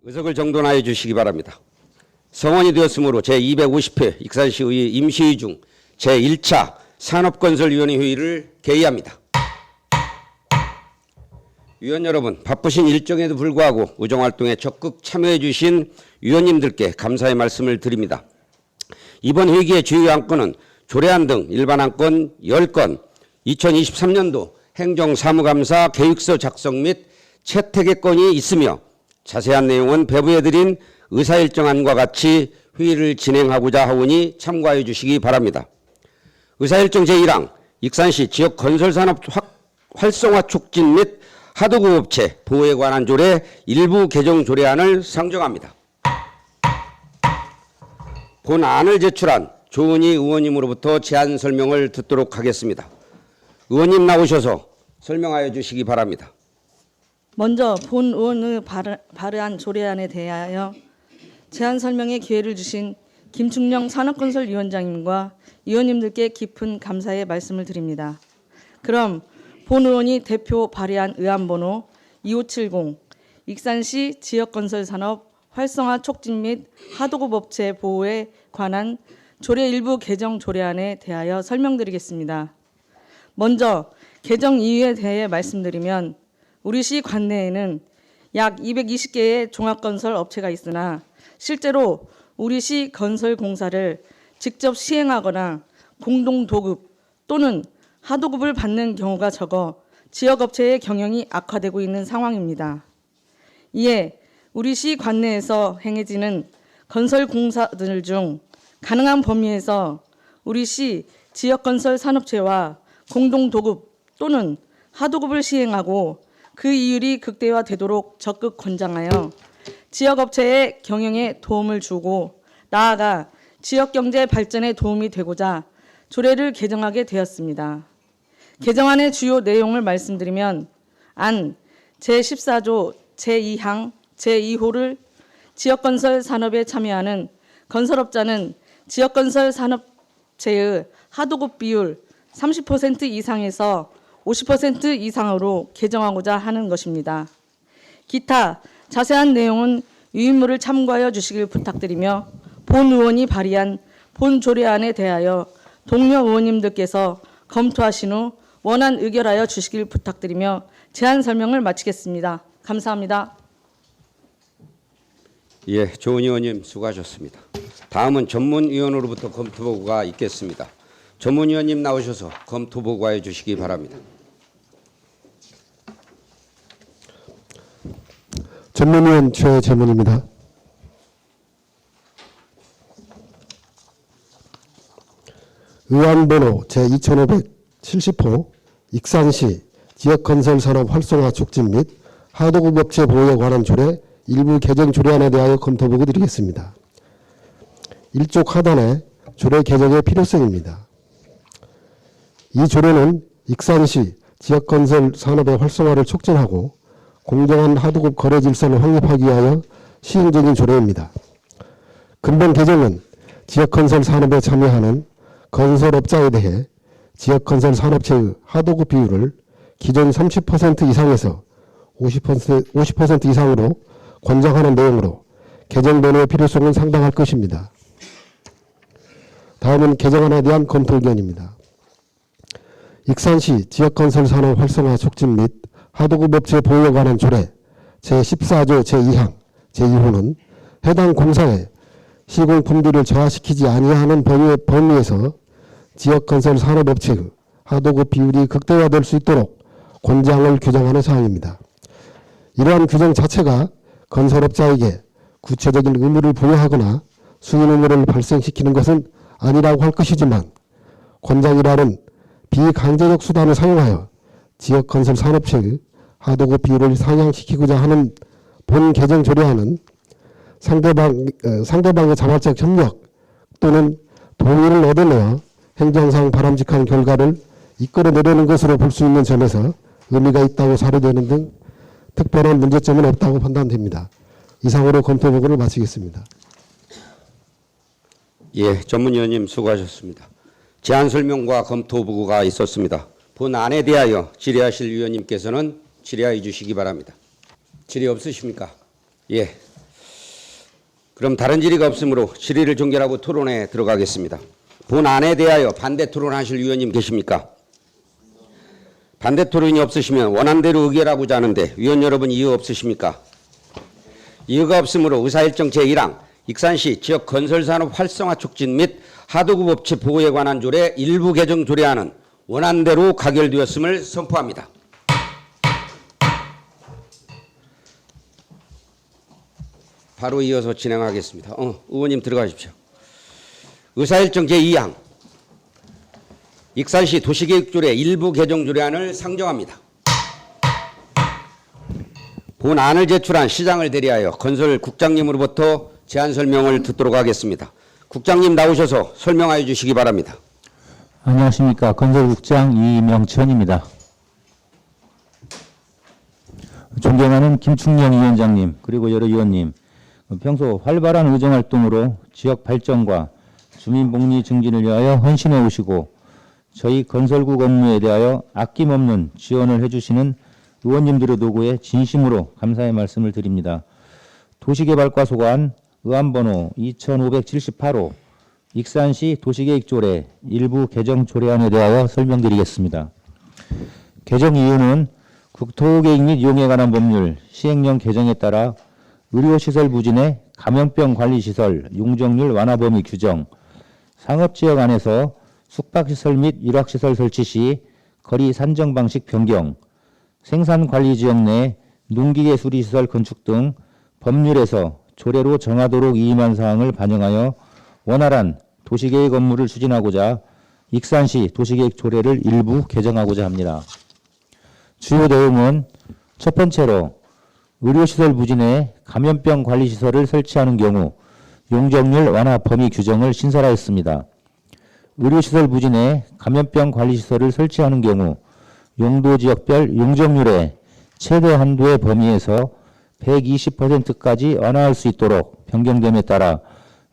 의석을 정돈하여 주시기 바랍니다. 성원이 되었으므로 제250회 익산시의 임시회 중 제1차 산업건설위원회 회의를 개의합니다. 위원 여러분, 바쁘신 일정에도 불구하고 의정활동에 적극 참여해 주신 위원님들께 감사의 말씀을 드립니다. 이번 회기의 주요 안건은 조례안 등 일반 안건 10건, 2023년도 행정사무감사 계획서 작성 및 채택의 건이 있으며 자세한 내용은 배부해드린 의사일정안과 같이 회의를 진행하고자 하오니 참고하여 주시기 바랍니다. 의사일정 제1항 익산시 지역 건설산업 활성화 촉진 및 하도급 업체 보호에 관한 조례 일부 개정 조례안을 상정합니다. 본안을 제출한 조은희 의원님으로부터 제안 설명을 듣도록 하겠습니다. 의원님 나오셔서 설명하여 주시기 바랍니다. 먼저 본 의원의 발의한 조례안에 대하여 제안 설명의 기회를 주신 김충령 산업건설위원장님과 의원님들께 깊은 감사의 말씀을 드립니다. 그럼 본 의원이 대표 발의한 의안번호 2570 익산시 지역건설산업 활성화 촉진 및 하도급 업체 보호에 관한 조례 일부 개정 조례안에 대하여 설명드리겠습니다. 먼저 개정 이유에 대해 말씀드리면 우리 시 관내에는 약 220개의 종합건설 업체가 있으나 실제로 우리 시 건설 공사를 직접 시행하거나 공동 도급 또는 하도급을 받는 경우가 적어 지역업체의 경영이 악화되고 있는 상황입니다. 이에 우리 시 관내에서 행해지는 건설 공사들 중 가능한 범위에서 우리 시 지역건설 산업체와 공동 도급 또는 하도급을 시행하고 그 이율이 극대화되도록 적극 권장하여 지역업체의 경영에 도움을 주고 나아가 지역경제 발전에 도움이 되고자 조례를 개정하게 되었습니다. 개정안의 주요 내용을 말씀드리면 안 제14조 제2항 제2호를 지역건설 산업에 참여하는 건설업자는 지역건설 산업체의 하도급 비율 30% 이상에서 50% 이상으로 개정하고자 하는 것입니다. 기타 자세한 내용은 유인물을 참고하여 주시길 부탁드리며 본 의원이 발의한 본 조례안에 대하여 동료 의원님들께서 검토하신 후 원안 의결하여 주시길 부탁드리며 제안 설명을 마치겠습니다. 감사합니다. 예, 조은희 의원님 수고하셨습니다. 다음은 전문위원으로부터 검토보고가 있겠습니다. 전문위원님 나오셔서 검토보고해 주시기 바랍니다. 전문위원 최재문입니다. 의안번호 제2570호 익산시 지역건설산업 활성화 촉진 및 하도급 업체 보호에 관한 조례 일부 개정 조례안에 대하여 검토보고 드리겠습니다. 1쪽 하단에 조례 개정의 필요성입니다. 이 조례는 익산시 지역건설 산업의 활성화를 촉진하고 공정한 하도급 거래 질서를 확립하기 위하여 시행적인 조례입니다. 근본 개정은 지역건설 산업에 참여하는 건설업자에 대해 지역건설 산업체의 하도급 비율을 기존 30% 이상에서 50% 이상으로 권장하는 내용으로 개정 변화의 필요성은 상당할 것입니다. 다음은 개정안에 대한 검토 의견입니다. 익산시 지역건설 산업 활성화 촉진 및 하도급 업체 보호에 관한 조례 제14조 제2항 제2호는 해당 공사에 시공 품질을 저하시키지 아니하는 범위에서 지역건설 산업업체의 하도급 비율이 극대화될 수 있도록 권장을 규정하는 사항입니다. 이러한 규정 자체가 건설업자에게 구체적인 의무를 부여하거나 수인 의무를 발생시키는 것은 아니라고 할 것이지만 권장이라는 비강제적 수단을 사용하여 지역건설 산업체의 하도급 비율을 상향시키고자 하는 본 개정 조례안은 상대방의 자발적 협력 또는 동의를 얻어내어 행정상 바람직한 결과를 이끌어내려는 것으로 볼 수 있는 점에서 의미가 있다고 사료되는 등 특별한 문제점은 없다고 판단됩니다. 이상으로 검토보고를 마치겠습니다. 예, 전문위원님 수고하셨습니다. 제안 설명과 검토 보고가 있었습니다. 본안에 대하여 질의하실 위원님께서는 질의해 주시기 바랍니다. 질의 없으십니까? 예. 그럼 다른 질의가 없으므로 질의를 종결하고 토론에 들어가겠습니다. 본안에 대하여 반대 토론하실 위원님 계십니까? 반대 토론이 없으시면 원안대로 의결하고자 하는데 위원 여러분 이유 없으십니까? 이유가 없으므로 의사일정 제1항 익산시 지역 건설산업 활성화 촉진 및 하도급 업체 보호에 관한 조례 일부 개정 조례안은 원안대로 가결되었음을 선포합니다. 바로 이어서 진행하겠습니다. 의원님 들어가십시오. 의사일정 제2항 익산시 도시계획조례 일부 개정 조례안을 상정합니다. 본안을 제출한 시장을 대리하여 건설국장님으로부터 제안 설명을 듣도록 하겠습니다. 국장님 나오셔서 설명하여 주시기 바랍니다. 안녕하십니까. 건설국장 이명천입니다. 존경하는 김충령 위원장님 그리고 여러 위원님, 평소 활발한 의정활동으로 지역 발전과 주민복리 증진을 위하여 헌신해 오시고 저희 건설국 업무에 대하여 아낌없는 지원을 해주시는 의원님들의 도구에 진심으로 감사의 말씀을 드립니다. 도시개발과 소관 의안번호 2578호 익산시 도시계획조례 일부 개정 조례안에 대하여 설명드리겠습니다. 개정 이유는 국토계획 및 이용에 관한 법률 시행령 개정에 따라 의료시설 부진의 감염병 관리시설 용적률 완화 범위 규정, 상업지역 안에서 숙박시설 및 일학시설 설치 시 거리 산정 방식 변경, 생산관리지역 내 농기계 수리시설 건축 등 법률에서 조례로 정하도록 위임한 사항을 반영하여 원활한 도시계획 업무를 추진하고자 익산시 도시계획 조례를 일부 개정하고자 합니다. 주요 내용은 첫 번째로 의료시설 부진에 감염병 관리시설을 설치하는 경우 용적률 완화 범위 규정을 신설하였습니다. 의료시설 부진에 감염병 관리시설을 설치하는 경우 용도지역별 용적률의 최대 한도의 범위에서 120%까지 완화할 수 있도록 변경됨에 따라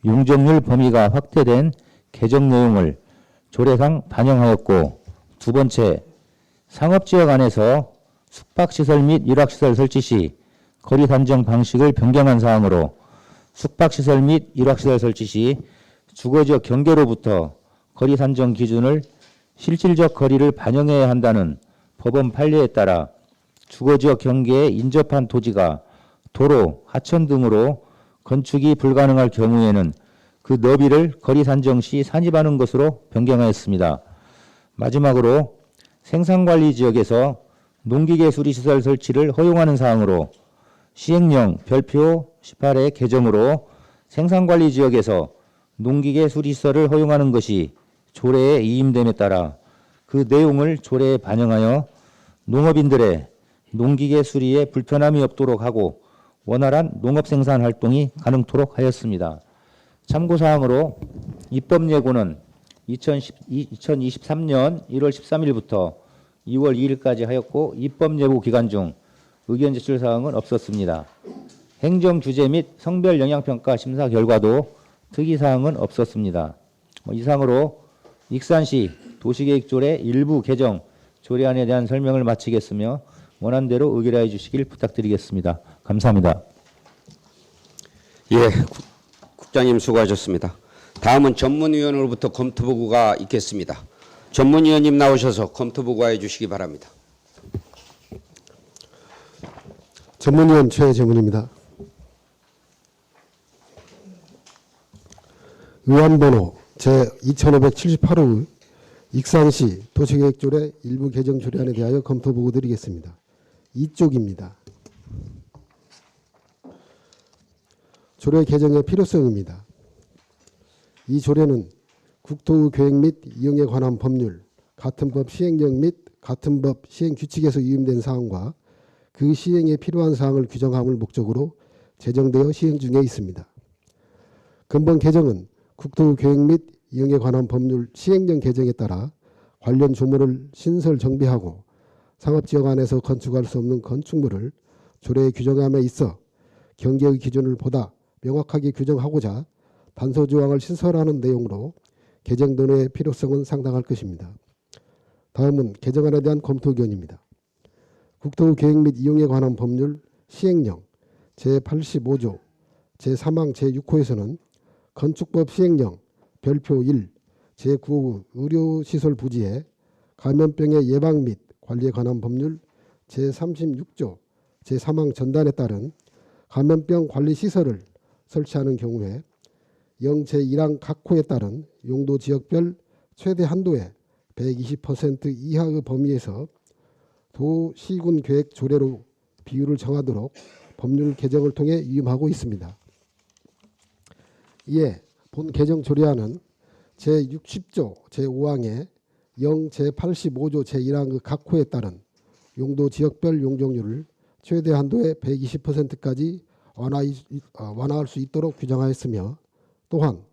용적률 범위가 확대된 개정 내용을 조례상 반영하였고, 두 번째, 상업지역 안에서 숙박시설 및 일학시설 설치 시 거리 산정 방식을 변경한 사항으로 숙박시설 및 일학시설 설치 시 주거지역 경계로부터 거리 산정 기준을 실질적 거리를 반영해야 한다는 법원 판례에 따라 주거지역 경계에 인접한 토지가 도로, 하천 등으로 건축이 불가능할 경우에는 그 너비를 거리 산정 시 산입하는 것으로 변경하였습니다. 마지막으로 생산관리 지역에서 농기계 수리시설 설치를 허용하는 사항으로 시행령 별표 18의 개정으로 생산관리 지역에서 농기계 수리시설을 허용하는 것이 조례에 이임됨에 따라 그 내용을 조례에 반영하여 농업인들의 농기계 수리에 불편함이 없도록 하고 원활한 농업생산 활동이 가능토록 하였습니다. 참고사항으로 입법 예고는 2023년 1월 13일부터 2월 2일까지 하였고 입법 예고 기간 중 의견 제출 사항은 없었습니다. 행정 규제 및 성별 영향평가 심사 결과도 특이 사항은 없었습니다. 이상으로 익산시 도시계획조례 일부 개정 조례안에 대한 설명을 마치겠으며 원안대로 의결하여 주시길 부탁드리겠습니다. 감사합니다. 예, 국장님 수고하셨습니다. 다음은 전문위원으로부터 검토보고가 있겠습니다. 전문위원님 나오셔서 검토보고해 주시기 바랍니다. 전문위원 최재문입니다. 의안번호 제2578호 익산시 도시계획조례 일부 개정 조례안에 대하여 검토보고 드리겠습니다. 2쪽입니다. 조례 개정의 필요성입니다. 이 조례는 국토의 계획 및 이용에 관한 법률, 같은 법 시행령 및 같은 법 시행 규칙에서 위임된 사항과 그 시행에 필요한 사항을 규정함을 목적으로 제정되어 시행 중에 있습니다. 근본 개정은 국토의 계획 및 이용에 관한 법률 시행령 개정에 따라 관련 조문을 신설 정비하고 상업지역 안에서 건축할 수 없는 건축물을 조례에 규정함에 있어 경계의 기준을 보다 명확하게 규정하고자 단서조항을 신설하는 내용으로 개정 등의 필요성은 상당할 것입니다. 다음은 개정안에 대한 검토 의견입니다. 국토의 계획 및 이용에 관한 법률 시행령 제85조 제3항 제6호에서는 건축법 시행령 별표 1 제9호 의료시설 부지에 감염병의 예방 및 관리에 관한 법률 제36조 제3항 전단에 따른 감염병 관리 시설을 설치하는 경우에 영 제1항 각 호에 따른 용도 지역별 최대 한도의 120% 이하의 범위에서 도시군 계획 조례로 비율을 정하도록 법률 개정을 통해 위임하고 있습니다. 이에 본 개정 조례안은 제60조 제5항에 영 제85조 제1항의 각 호에 따른 용도 지역별 용적률을 최대 한도의 120%까지 완화할 수 있도록 규정하였으며, 또한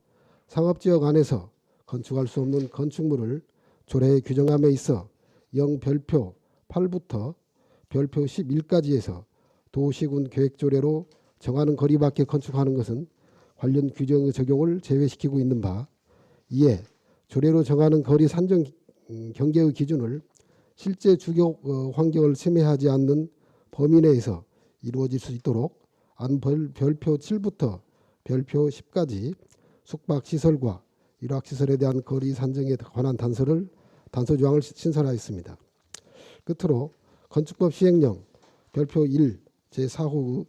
상업지역 안에서 건축할 수 없는 건축물을 조례에 규정함에 있어 영 별표 8부터 별표 11까지에서 도시군 계획조례로 정하는 거리 밖에 건축하는 것은 관련 규정의 적용을 제외시키고 있는 바, 이에 조례로 정하는 거리 산정 경계의 기준을 실제 주거 환경을 침해하지 않는 범위 내에서 이루어질 수 있도록 안 별표 7부터 별표 10까지 숙박시설과 일학시설에 대한 거리 산정에 관한 단서 조항을 신설하였습니다. 끝으로 건축법 시행령 별표 1 제4호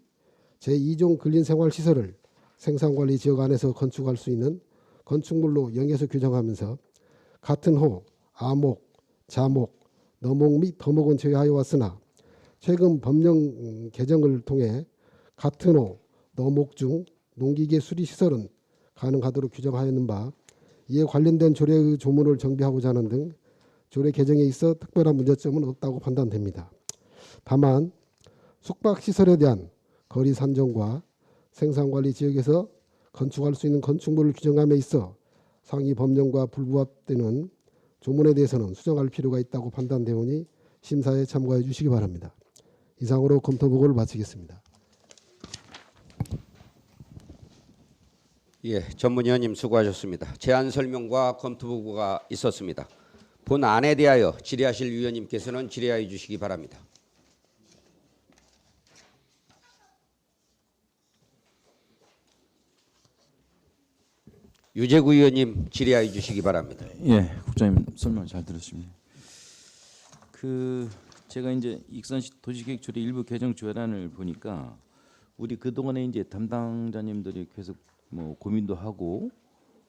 제2종 근린생활시설을 생산관리 지역 안에서 건축할 수 있는 건축물로 영에서 규정하면서 같은 호, 아목, 자목, 너목 및 더목은 제외하여 왔으나 최근 법령 개정을 통해 같은 호, 너목 중 농기계 수리시설은 가능하도록 규정하였는 바, 이에 관련된 조례의 조문을 정비하고자 하는 등 조례 개정에 있어 특별한 문제점은 없다고 판단됩니다. 다만 숙박시설에 대한 거리 산정과 생산관리 지역에서 건축할 수 있는 건축물을 규정함에 있어 상위 법령과 불부합되는 조문에 대해서는 수정할 필요가 있다고 판단되오니 심사에 참고해 주시기 바랍니다. 이상으로 검토 보고를 마치겠습니다. 예, 전문위원님 수고하셨습니다. 제안 설명과 검토 보고가 있었습니다. 본 안에 대하여 질의하실 위원님께서는 질의하여 주시기 바랍니다. 유재구 의원님 질의하여 주시기 바랍니다. 예, 국장님 설명 잘 들었습니다. 제가 이제 익산시 도시계획조례 일부 개정 조례안을 보니까 우리 그 동안에 이제 담당자님들이 계속 뭐 고민도 하고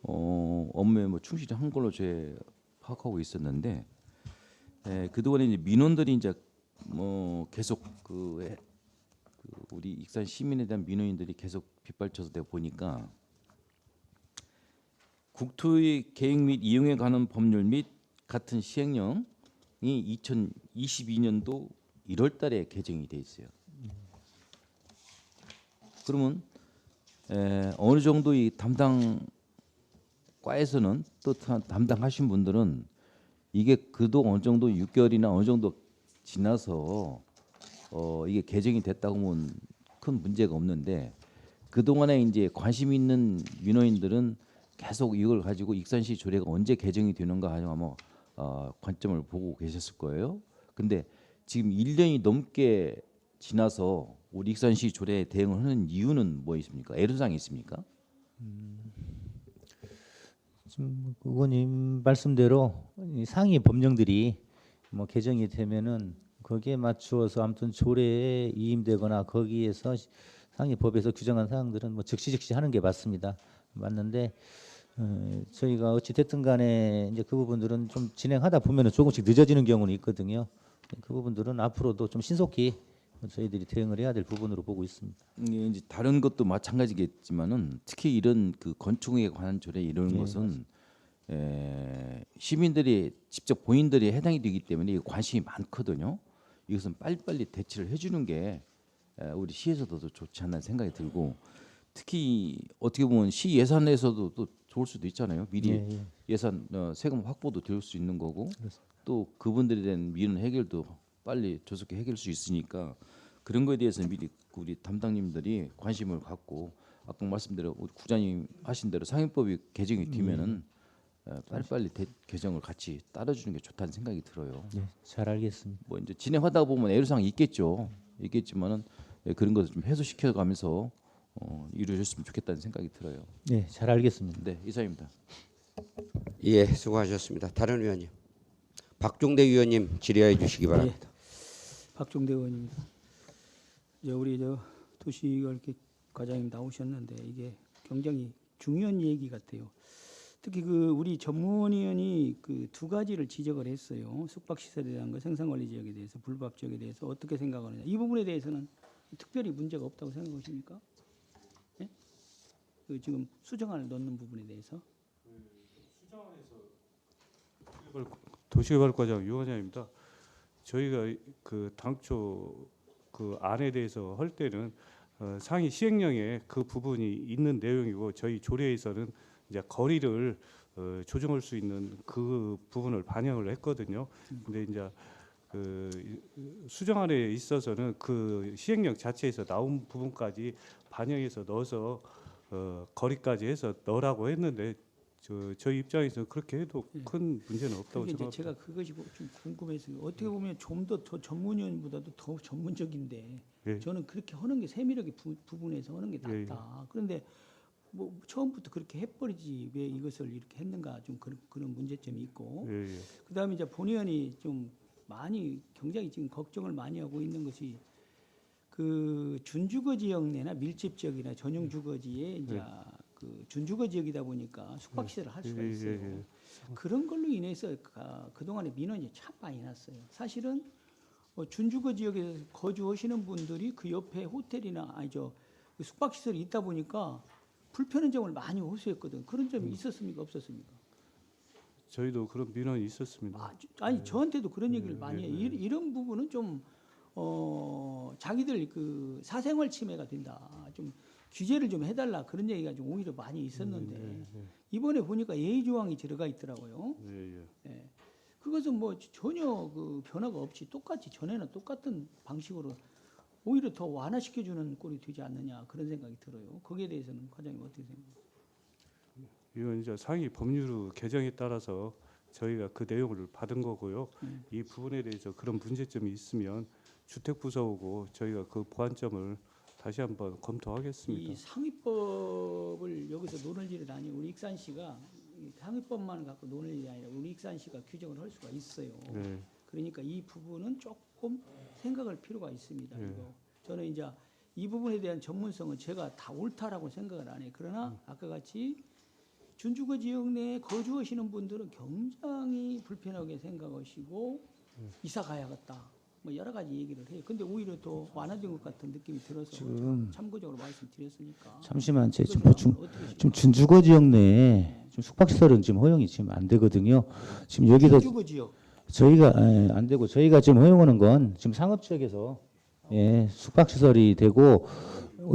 업무에 뭐 충실히 한 걸로 제 파악하고 있었는데, 그 동안에 이제 민원들이 이제 뭐 계속 우리 익산 시민에 대한 민원인들이 계속 빗발쳐서 내가 보니까. 국토의 계획 및 이용에 관한 법률 및 같은 시행령이 2022년도 1월 달에 개정이 돼 있어요. 그러면 어느 정도 이 담당과에서는 또 담당하신 분들은 이게 그도 어느 정도 6개월이나 어느 정도 지나서 이게 개정이 됐다고 하면 큰 문제가 없는데, 그동안에 이제 관심 있는 민원인들은 계속 이걸 가지고 익산시 조례가 언제 개정이 되는가 하는 아마 관점을 보고 계셨을 거예요. 근데 지금 1년이 넘게 지나서 우리 익산시 조례에 대응을 하는 이유는 뭐 있습니까? 애로사항이 있습니까? 지금 의원님 말씀대로 이 상위 법령들이 뭐 개정이 되면은 거기에 맞추어서 아무튼 조례에 이임되거나 거기에서 상위 법에서 규정한 사항들은 뭐 즉시 하는 게 맞습니다. 맞는데 저희가 어찌 됐든 간에 이제 그 부분들은 좀 진행하다 보면은 조금씩 늦어지는 경우는 있거든요. 그 부분들은 앞으로도 좀 신속히 저희들이 대응을 해야 될 부분으로 보고 있습니다. 이제 다른 것도 마찬가지겠지만은 특히 이런 그 건축에 관한 조례 이런 네, 것은 시민들이 직접 본인들이 해당이 되기 때문에 관심이 많거든요. 이것은 빨리빨리 대처를 해주는 게 우리 시에서도 더 좋지 않나 생각이 들고, 특히 어떻게 보면 시 예산에서도 또 좋을 수도 있잖아요. 미리 예산 세금 확보도 될 수 있는 거고, 또 그분들에 대한 민원 해결도 빨리 조속히 해결할 수 있으니까 그런 거에 대해서 미리 우리 담당님들이 관심을 갖고, 아까 말씀대로 우리 국장님 하신 대로 상임법이 개정이 되면은 빨리빨리 개정을 같이 따라주는 게 좋다는 생각이 들어요. 네, 잘 알겠습니다. 뭐 이제 진행하다 보면 애로사항이 있겠죠. 있겠지만은 그런 것을 좀 해소시켜가면서 이루어졌으면 좋겠다는 생각이 들어요. 네, 잘 알겠습니다. 네, 이상입니다. 예, 수고하셨습니다. 다른 의원님. 박종대 의원님 질의해 주시기 바랍니다. 박종대 의원입니다. 이제 우리 도시개발계 과장님 나오셨는데 이게 굉장히 중요한 얘기 같아요. 특히 우리 전문위원이 두 가지를 지적을 했어요. 숙박시설에 대한 거, 생산관리 지역에 대해서, 불법 지역에 대해서 어떻게 생각하느냐. 이 부분에 대해서는 특별히 문제가 없다고 생각하십니까? 예? 지금 수정안을 넣는 부분에 대해서. 도시개발과장 유원장입니다. 저희가 당초 안에 대해서 할 때는 상위 시행령에 그 부분이 있는 내용이고 저희 조례에서는 이제 거리를 조정할 수 있는 그 부분을 반영을 했거든요. 근데 이제 수정안에 있어서는 그 시행령 자체에서 나온 부분까지 반영해서 넣어서 거리까지 해서 넣으라고 했는데 저희 입장에서 그렇게 해도 큰 문제는 없다고 이제 생각합니다. 제가 그것이 좀 궁금해서 어떻게 보면 좀 더 전문위원보다도 더 전문적인데 예. 저는 그렇게 하는 게 세밀하게 부분에서 하는 게 낫다. 예, 예. 그런데 뭐 처음부터 그렇게 해버리지 왜 이것을 이렇게 했는가 좀 그런 문제점이 있고 예, 예. 그다음에 이제 본 의원이 좀 굉장히 지금 걱정을 많이 하고 있는 것이 준주거 지역 내나 밀집 지역이나 전용 주거지에 이제 준주거 지역이다 보니까 숙박시설을 할 수가 있어요. 그런 걸로 인해서 그동안에 민원이 참 많이 났어요. 사실은 준주거 지역에서 거주하시는 분들이 그 옆에 호텔이나 숙박시설이 있다 보니까 불편한 점을 많이 호소했거든. 그런 점이 있었습니까? 없었습니까? 저희도 그런 민원이 있었습니다. 아니 저한테도 그런 얘기를 많이 해요. 이런 부분은 좀 자기들 사생활 침해가 된다. 좀 규제를 좀 해달라 그런 얘기가 좀 오히려 많이 있었는데 이번에 보니까 예의 조항이 들어가 있더라고요. 예. 그것은 뭐 전혀 변화가 없이 똑같이 전에나 똑같은 방식으로 오히려 더 완화시켜주는 꼴이 되지 않느냐 그런 생각이 들어요. 거기에 대해서는 과장님 어떻게 생각하세요? 이건 이제 상위 법률 개정에 따라서 저희가 그 내용을 받은 거고요. 이 부분에 대해서 그런 문제점이 있으면 주택부서하고 저희가 그 보완점을 다시 한번 검토하겠습니다. 이 상위법을 여기서 논할 일은 아니에요. 우리 익산시가 상위법만 갖고 논할 일이 아니라 우리 익산시가 규정을 할 수가 있어요. 네. 그러니까 이 부분은 조금 생각할 필요가 있습니다. 네. 이거 저는 이제 이 부분에 대한 전문성은 제가 다 옳다라고 생각을 안 해요. 그러나 아까 같이 준주거 지역 내에 거주하시는 분들은 굉장히 불편하게 생각하시고 이사 가야겠다. 뭐 여러 가지 얘기를 해요. 근데 오히려 더 완화된 것 같은 느낌이 들어서 참고적으로 말씀드렸으니까. 잠시만, 제 그건 지금 어떻게 준주거 지역 내에 지금 숙박시설은 지금 허용이 지금 안 되거든요. 지금 여기서 준주거 지역 저희가 안 되고 저희가 지금 허용하는 건 지금 상업지역에서 숙박시설이 되고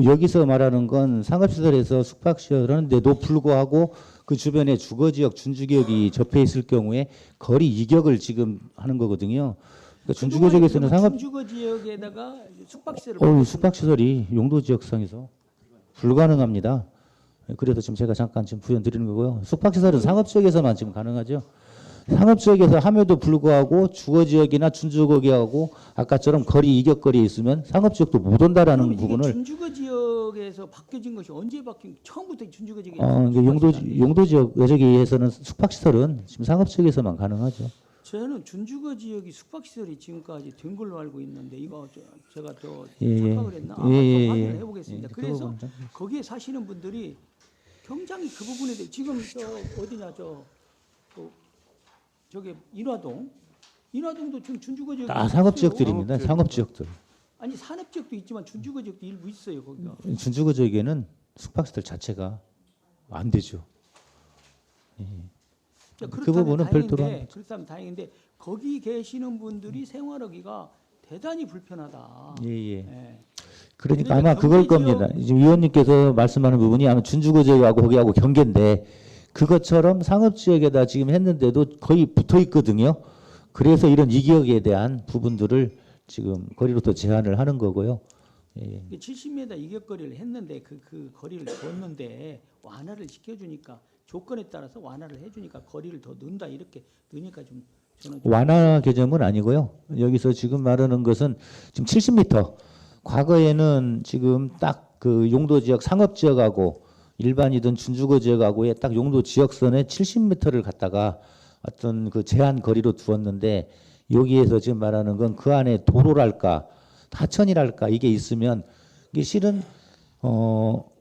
여기서 말하는 건 상업시설에서 숙박시설 하는데도 불구하고 그 주변에 주거지역 준주기역이 접해 있을 경우에 거리 이격을 지금 하는 거거든요. 그러니까 준주거 지역에서는 준주거 지역에다가 숙박시설을 숙박시설이 용도지역상에서 불가능합니다. 그래서 지금 제가 잠깐 지금 부연 드리는 거고요. 숙박시설은 상업지역에서만 지금 가능하죠. 상업지역에서 함에도 불구하고 주거지역이나 준주거지역하고 아까처럼 거리 이격거리에 있으면 상업지역도 못 온다라는 부분을 준주거 지역에서 바뀌어진 것이 언제 바뀐? 처음부터 준주거 지역에 용도지역 여저기에서는 숙박시설은 지금 상업지역에서만 가능하죠. 저는 준주거 지역이 숙박시설이 지금까지 된 걸로 알고 있는데 이거 제가 예, 착각을 했나? 예, 확인을 예. 해보겠습니다. 예, 그래서 그 부분 거기에 사시는 분들이 굉장히 그 부분에 대해 지금 어디냐 저기 인화동도 지금 준주거 지역이 다 상업지역들입니다. 상업지역들. 아니 산업지역도 있지만 준주거 지역도 일부 있어요 거기가. 준주거 지역에는 숙박시설 자체가 안 되죠. 그 부분은 별도로 그렇다면 다행인데 거기 계시는 분들이 생활하기가 대단히 불편하다. 예. 그러니까 아마 그걸 경제지역- 겁니다. 지금 위원님께서 말씀하는 부분이 아마 준주거 지역하고 거기하고 경계인데 그것처럼 상업지역에다 지금 했는데도 거의 붙어 있거든요. 그래서 이런 이기역에 대한 부분들을 지금 거리로 또 제한을 하는 거고요. 예. 70m 이격거리를 했는데 그 거리를 줬는데 완화를 시켜주니까 조건에 따라서 완화를 해주니까 거리를 더 넣는다 이렇게 넣으니까 좀 저는 좀 완화 개념은 아니고요. 여기서 지금 말하는 것은 지금 70m. 과거에는 지금 딱 그 용도 지역 상업 지역하고 일반이든 준주거 지역하고의 딱 용도 지역선에 70m를 갖다가 어떤 그 제한 거리로 두었는데 여기에서 지금 말하는 건 그 안에 도로랄까 하천이랄까 이게 있으면 이게 실은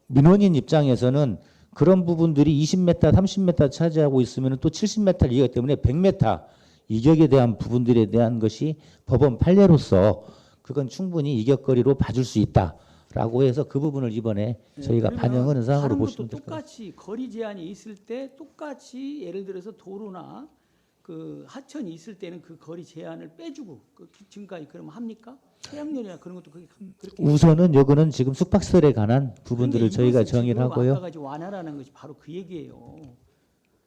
민원인 입장에서는 그런 부분들이 20m, 30m 차지하고 있으면 또 70m를 이기기 때문에 100m 이격에 대한 부분들에 대한 것이 법원 판례로서 그건 충분히 이격거리로 봐줄 수 있다라고 해서 그 부분을 이번에 저희가 반영하는 사항으로 보시면 될 것 같습니다. 똑같이 거리 제한이 있을 때 똑같이 예를 들어서 도로나 그 하천이 있을 때는 그 거리 제한을 빼주고 지금까지 그러면 합니까? 태양열이나 그런 것도 그렇게 우선은 요거는 지금 숙박시설에 관한 부분들을 그런데 저희가 이것은 정의를 지금 하고요. 아까 가지 완화라는 것이 바로 그 얘기예요.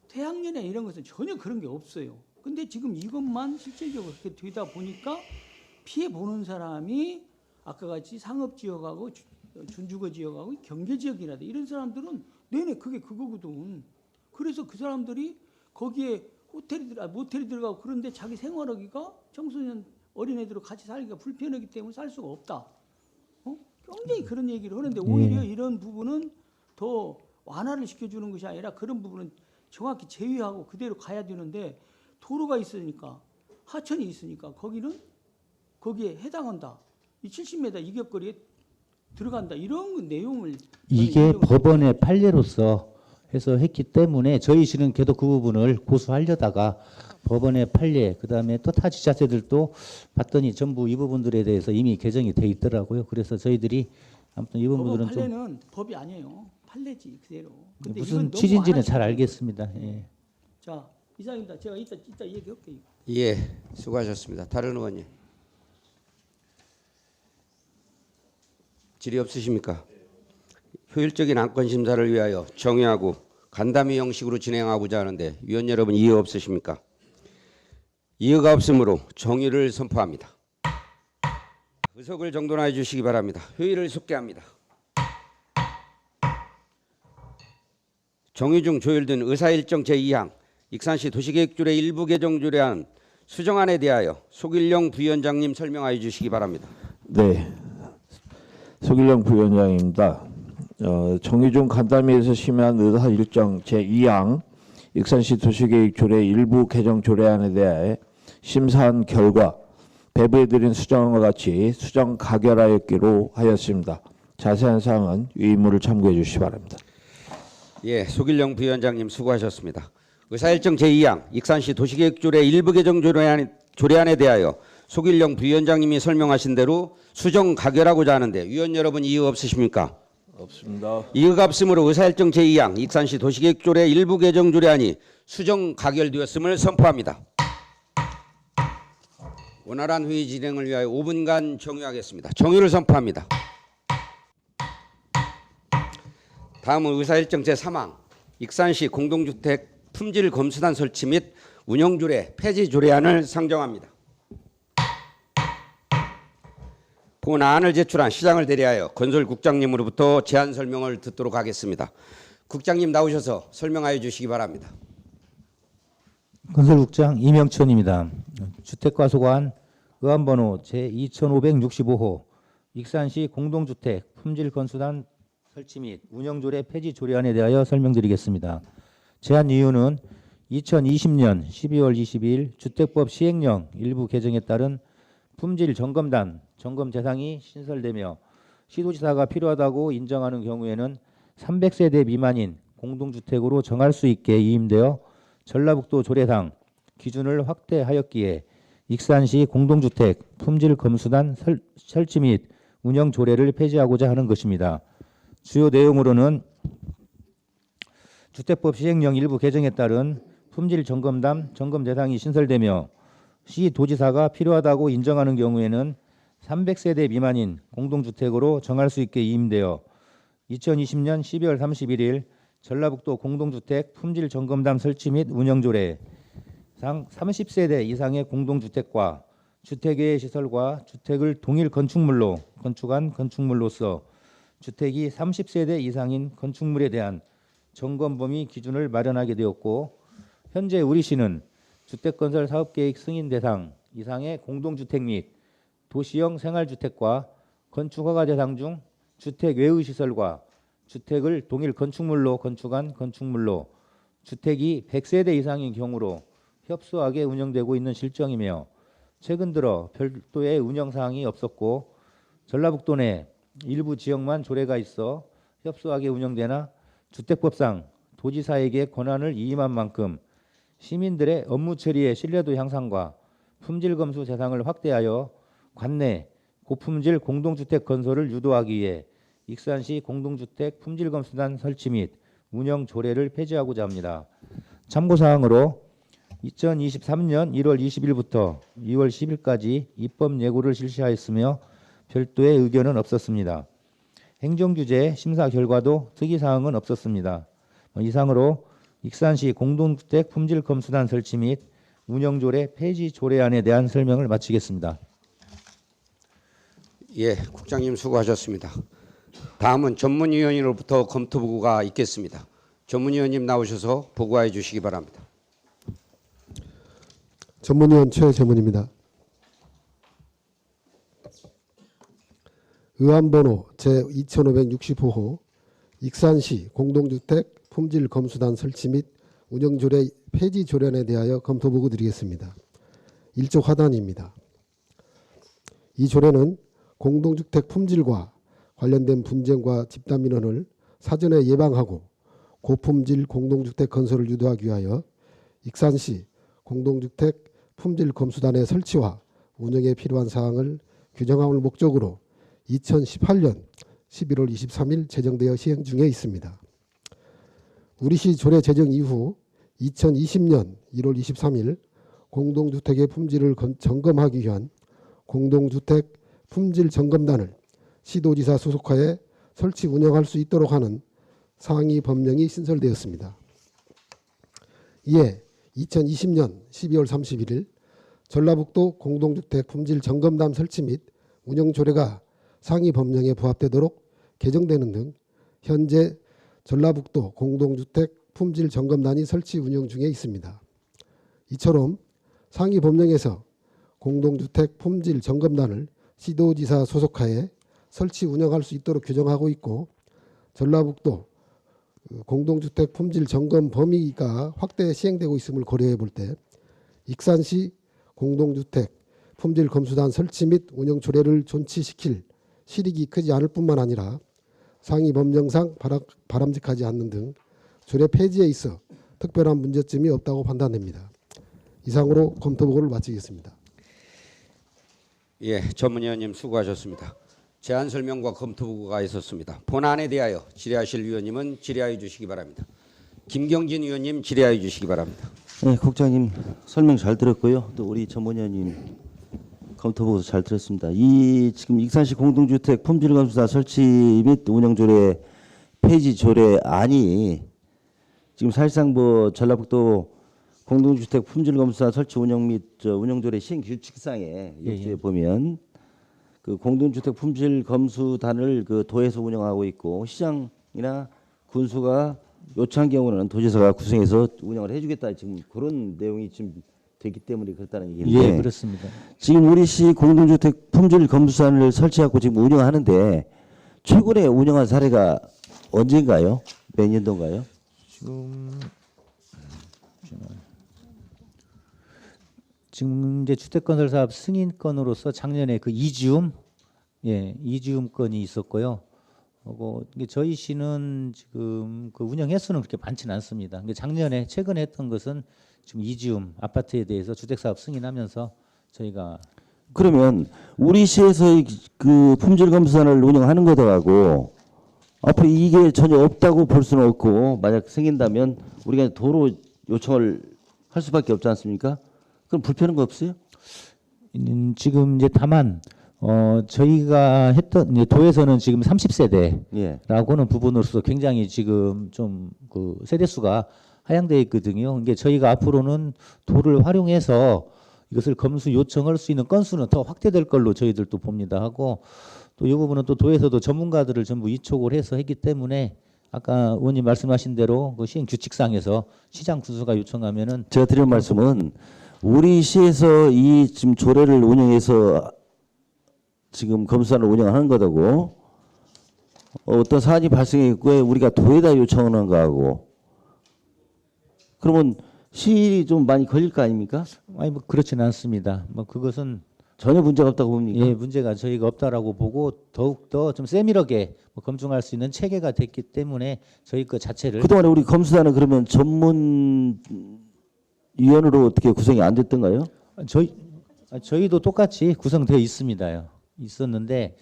태양열이나 이런 것은 전혀 그런 게 없어요. 근데 지금 이것만 실질적으로 그렇게 되다 보니까 피해 보는 사람이 아까 같이 상업 지역하고 준주거 지역하고 경계 지역이라든 이런 사람들은 내내 그게 그거거든. 그래서 그 사람들이 거기에 모텔이 들어가고 그런데 자기 생활하기가 청소년 어린애들과 같이 살기가 불편하기 때문에 살 수가 없다. 굉장히 그런 얘기를 하는데 오히려 이런 부분은 더 완화를 시켜주는 것이 아니라 그런 부분은 정확히 제외하고 그대로 가야 되는데 도로가 있으니까 하천이 있으니까 거기에 해당한다. 이 70m 이격거리에 들어간다. 이런 내용을 이게 법원의 판례로서 해서 했기 때문에 저희 시는 계속 그 부분을 고수하려다가 법원의 판례 그다음에 또 타 지자체들도 봤더니 전부 이 부분들에 대해서 이미 개정이 돼 있더라고요. 그래서 저희들이 아무튼 이 부분들은 좀 판례는 법이 아니에요. 판례지 그대로. 근데 무슨 이건 너무 취지인지는 잘 완화시키는 알겠습니다. 예. 자, 이상입니다. 제가 이따 얘기할게요. 예, 수고하셨습니다. 다른 의원님. 질의 없으십니까? 효율적인 안건 심사를 위하여 정의하고 간담회 형식으로 진행하고자 하는데 위원 여러분 이해 없으십니까? 이해가 없으므로 정의를 선포합니다. 의석을 정돈해 주시기 바랍니다. 회의를 속개합니다. 정의 중 조율된 의사일정 제2항 익산시 도시계획조례 일부 개정 조례안 수정안에 대하여 속일령 부위원장님 설명하여 주시기 바랍니다. 네, 속일령 부위원장입니다. 정의중 간담회에서 심의한 의사일정 제2항 익산시 도시계획조례 일부 개정 조례안에 대해 심사한 결과 배부해드린 수정과 같이 수정 가결하였기로 하였습니다. 자세한 사항은 위의문을 참고해 주시기 바랍니다. 예, 속일령 부위원장님 수고하셨습니다. 의사일정 제2항 익산시 도시계획조례 일부 개정 조례안에 대하여 속일령 부위원장님이 설명하신 대로 수정 가결하고자 하는데 위원 여러분 이의 없으십니까? 없습니다. 이의가 없으므로 의사일정 제2항 익산시 도시계획조례 일부 개정 조례안이 수정 가결되었음을 선포합니다. 원활한 회의 진행을 위하여 5분간 정의하겠습니다. 정의를 선포합니다. 다음은 의사일정 제3항 익산시 공동주택 품질 검수단 설치 및 운영조례 폐지 조례안을 상정합니다. 본안을 제출한 시장을 대리하여 건설국장님으로부터 제안 설명을 듣도록 하겠습니다. 국장님 나오셔서 설명하여 주시기 바랍니다. 건설국장 이명천입니다. 주택과소관 의안번호 제2565호 익산시 공동주택 품질건수단 설치 및 운영조례 폐지 조례안에 대하여 설명드리겠습니다. 제안 이유는 2020년 12월 22일 주택법 시행령 일부 개정에 따른 품질점검단 점검 대상이 신설되며 시도지사가 필요하다고 인정하는 경우에는 300세대 미만인 공동주택으로 정할 수 있게 이임되어 전라북도 조례상 기준을 확대하였기에 익산시 공동주택 품질검수단 설치 및 운영 조례를 폐지하고자 하는 것입니다. 주요 내용으로는 주택법 시행령 일부 개정에 따른 품질점검단 점검 대상이 신설되며 시도지사가 필요하다고 인정하는 경우에는 300세대 미만인 공동주택으로 정할 수 있게 이임되어 2020년 12월 31일 전라북도 공동주택 품질점검단 설치 및 운영조례 상 30세대 이상의 공동주택과 주택외의 시설과 주택을 동일 건축물로 건축한 건축물로서 주택이 30세대 이상인 건축물에 대한 점검 범위 기준을 마련하게 되었고 현재 우리시는 주택건설 사업계획 승인 대상 이상의 공동주택 및 도시형 생활주택과 건축허가 대상 중 주택 외의 시설과 주택을 동일 건축물로 건축한 건축물로 주택이 100세대 이상인 경우로 협소하게 운영되고 있는 실정이며 최근 들어 별도의 운영 사항이 없었고 전라북도 내 일부 지역만 조례가 있어 협소하게 운영되나 주택법상 도지사에게 권한을 이임한 만큼 시민들의 업무 처리의 신뢰도 향상과 품질 검수 대상을 확대하여 관내 고품질 공동주택 건설을 유도하기 위해 익산시 공동주택 품질검수단 설치 및 운영 조례를 폐지하고자 합니다. 참고사항으로 2023년 1월 20일부터 2월 10일까지 입법 예고를 실시하였으며 별도의 의견은 없었습니다. 행정규제 심사 결과도 특이사항은 없었습니다. 이상으로 익산시 공동주택 품질검수단 설치 및 운영조례 폐지 조례안에 대한 설명을 마치겠습니다. 예, 국장님 수고하셨습니다. 다음은 전문위원으로부터 검토 보고가 있겠습니다. 전문위원님 나오셔서 보고해 주시기 바랍니다. 전문위원 최재문입니다. 의안번호 제2565호 익산시 공동주택 품질검수단 설치 및 운영조례 폐지 조례안에 대하여 검토 보고 드리겠습니다. 1조 하단입니다. 이 조례는 공동주택 품질과 관련된 분쟁과 집단민원을 사전에 예방하고 고품질 공동주택 건설을 유도하기 위하여 익산시 공동주택 품질검수단의 설치와 운영에 필요한 사항을 규정함을 목적으로 2018년 11월 23일 제정되어 시행 중에 있습니다. 우리시 조례 제정 이후 2020년 1월 23일 공동주택의 품질을 점검하기 위한 공동주택 품질점검단을 시도지사 소속하에 설치 운영할 수 있도록 하는 상위 법령이 신설되었습니다. 이에 2020년 12월 31일 전라북도 공동주택 품질점검단 설치 및 운영조례가 상위 법령에 부합되도록 개정되는 등 현재 전라북도 공동주택 품질점검단이 설치 운영 중에 있습니다. 이처럼 상위 법령에서 공동주택 품질점검단을 시도지사 소속하에 설치 운영할 수 있도록 규정하고 있고 전라북도 공동주택 품질 점검 범위가 확대 시행되고 있음을 고려해 볼 때 익산시 공동주택 품질 검수단 설치 및 운영 조례를 존치시킬 실익이 크지 않을 뿐만 아니라 상위 법령상 바람직하지 않는 등 조례 폐지에 있어 특별한 문제점이 없다고 판단됩니다. 이상으로 검토 보고를 마치겠습니다. 예, 전문위원님 수고하셨습니다. 제안 설명과 검토 보고가 있었습니다. 본안에 대하여 질의하실 위원님은 질의하여 주시기 바랍니다. 김경진 위원님 질의하여 주시기 바랍니다. 네, 국장님 설명 잘 들었고요. 또 우리 전문위원님 검토 보고서 잘 들었습니다. 이 지금 익산시 공동주택 품질검수단 설치 및 운영조례 폐지 조례안이 지금 사실상 뭐 전라북도 공동주택 품질검수단 설치 운영 및 운영조례 시행 규칙상에 여기에 보면 그 공동주택 품질검수단을 그 도에서 운영하고 있고 시장이나 군수가 요청한 경우는 도지사가 구성해서 운영을 해주겠다 지금 그런 내용이 지금 되기 때문에 그렇다는 얘기인데. 예, 그렇습니다. 지금 우리시 공동주택 품질검수단을 설치하고 지금 운영하는데 최근에 운영한 사례가 언젠가요? 몇 년도인가요? 지금 이제 주택건설 사업 승인건으로서 작년에 그 이지움 건이 있었고요. 이게 저희 시는 지금 그 운영 횟수는 그렇게 많지는 않습니다. 작년에 최근에 했던 것은 지금 이지움 아파트에 대해서 주택사업 승인하면서 저희가 그러면 우리 시에서 그 품질검수단을 운영하는 것하고 앞으로 이게 전혀 없다고 볼 수는 없고 만약 생긴다면 우리가 도로 요청을 할 수밖에 없지 않습니까? 그럼 불편한 거 없어요? 지금 이제 다만 저희가 했던 이제 도에서는 지금 30세대라고는 부분으로서 굉장히 지금 좀 그 세대 수가 하향되어 있거든요. 이게 저희가 앞으로는 도를 활용해서 이것을 검수 요청할 수 있는 건수는 더 확대될 걸로 저희들도 봅니다 하고 또 이 부분은 또 도에서도 전문가들을 전부 이촉을 해서 했기 때문에 아까 의원님 말씀하신 대로 그 시행 규칙상에서 시장 군수가 요청하면은 제가 드리는 말씀은 우리 시에서 이 지금 조례를 운영해서 지금 검수단을 운영하는 거다고 어떤 사안이 발생했고 우리가 도에다 요청하는 거하고 그러면 시일이 좀 많이 걸릴 거 아닙니까? 아니 뭐 그렇지는 않습니다. 뭐 그것은 전혀 문제가 없다고 봅니까? 예, 문제가 저희가 없다라고 보고 더욱 더 좀 세밀하게 뭐 검증할 수 있는 체계가 됐기 때문에 저희 그 자체를 그동안에 우리 검수단은 그러면 전문위원으로 어떻게 구성이 안 됐던가요? 저희도 똑같이 구성되어 있습니다요. 있었는데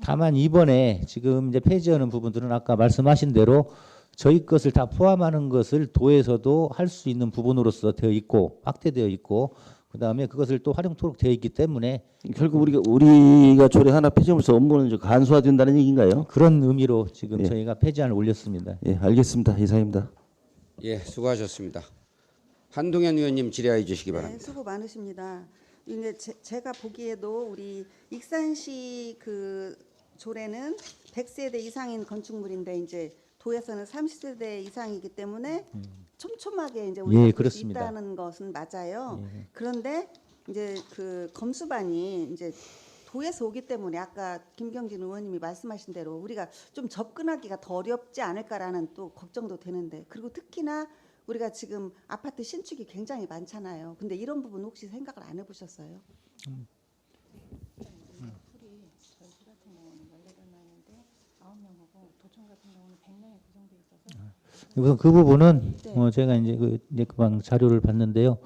다만 이번에 지금 이제 폐지하는 부분들은 아까 말씀하신 대로 저희 것을 다 포함하는 것을 도에서도 할 수 있는 부분으로서 되어 있고 확대되어 있고 그다음에 그것을 또 활용토록 되어 있기 때문에 결국 우리가 조례 하나 폐지하면서 업무는 좀 간소화된다는 얘기인가요? 그런 의미로 지금 예. 저희가 폐지안을 올렸습니다. 예, 알겠습니다. 이상입니다. 예, 수고하셨습니다. 한동현 의원님 질의해 주시기 네, 바랍니다. 수고 많으십니다. 이제 제가 보기에도 우리 익산시 그 조례는 100세대 이상인 건축물인데 이제 도에서는 30세대 이상이기 때문에 촘촘하게 이제 우리가 예, 볼수 그렇습니다. 있다는 것은 맞아요. 예. 그런데 이제 그 검수반이 이제 도에서 오기 때문에 아까 김경진 의원님이 말씀하신 대로 우리가 좀 접근하기가 더 어렵지 않을까라는 또 걱정도 되는데 그리고 특히나 우리가 지금 아파트 신축이 굉장히 많잖아요. 근데 이런 부분 혹시 생각을 안 해보셨어요? 우선 그 부분은 네. 제가 이제 그방 자료를 봤는데요.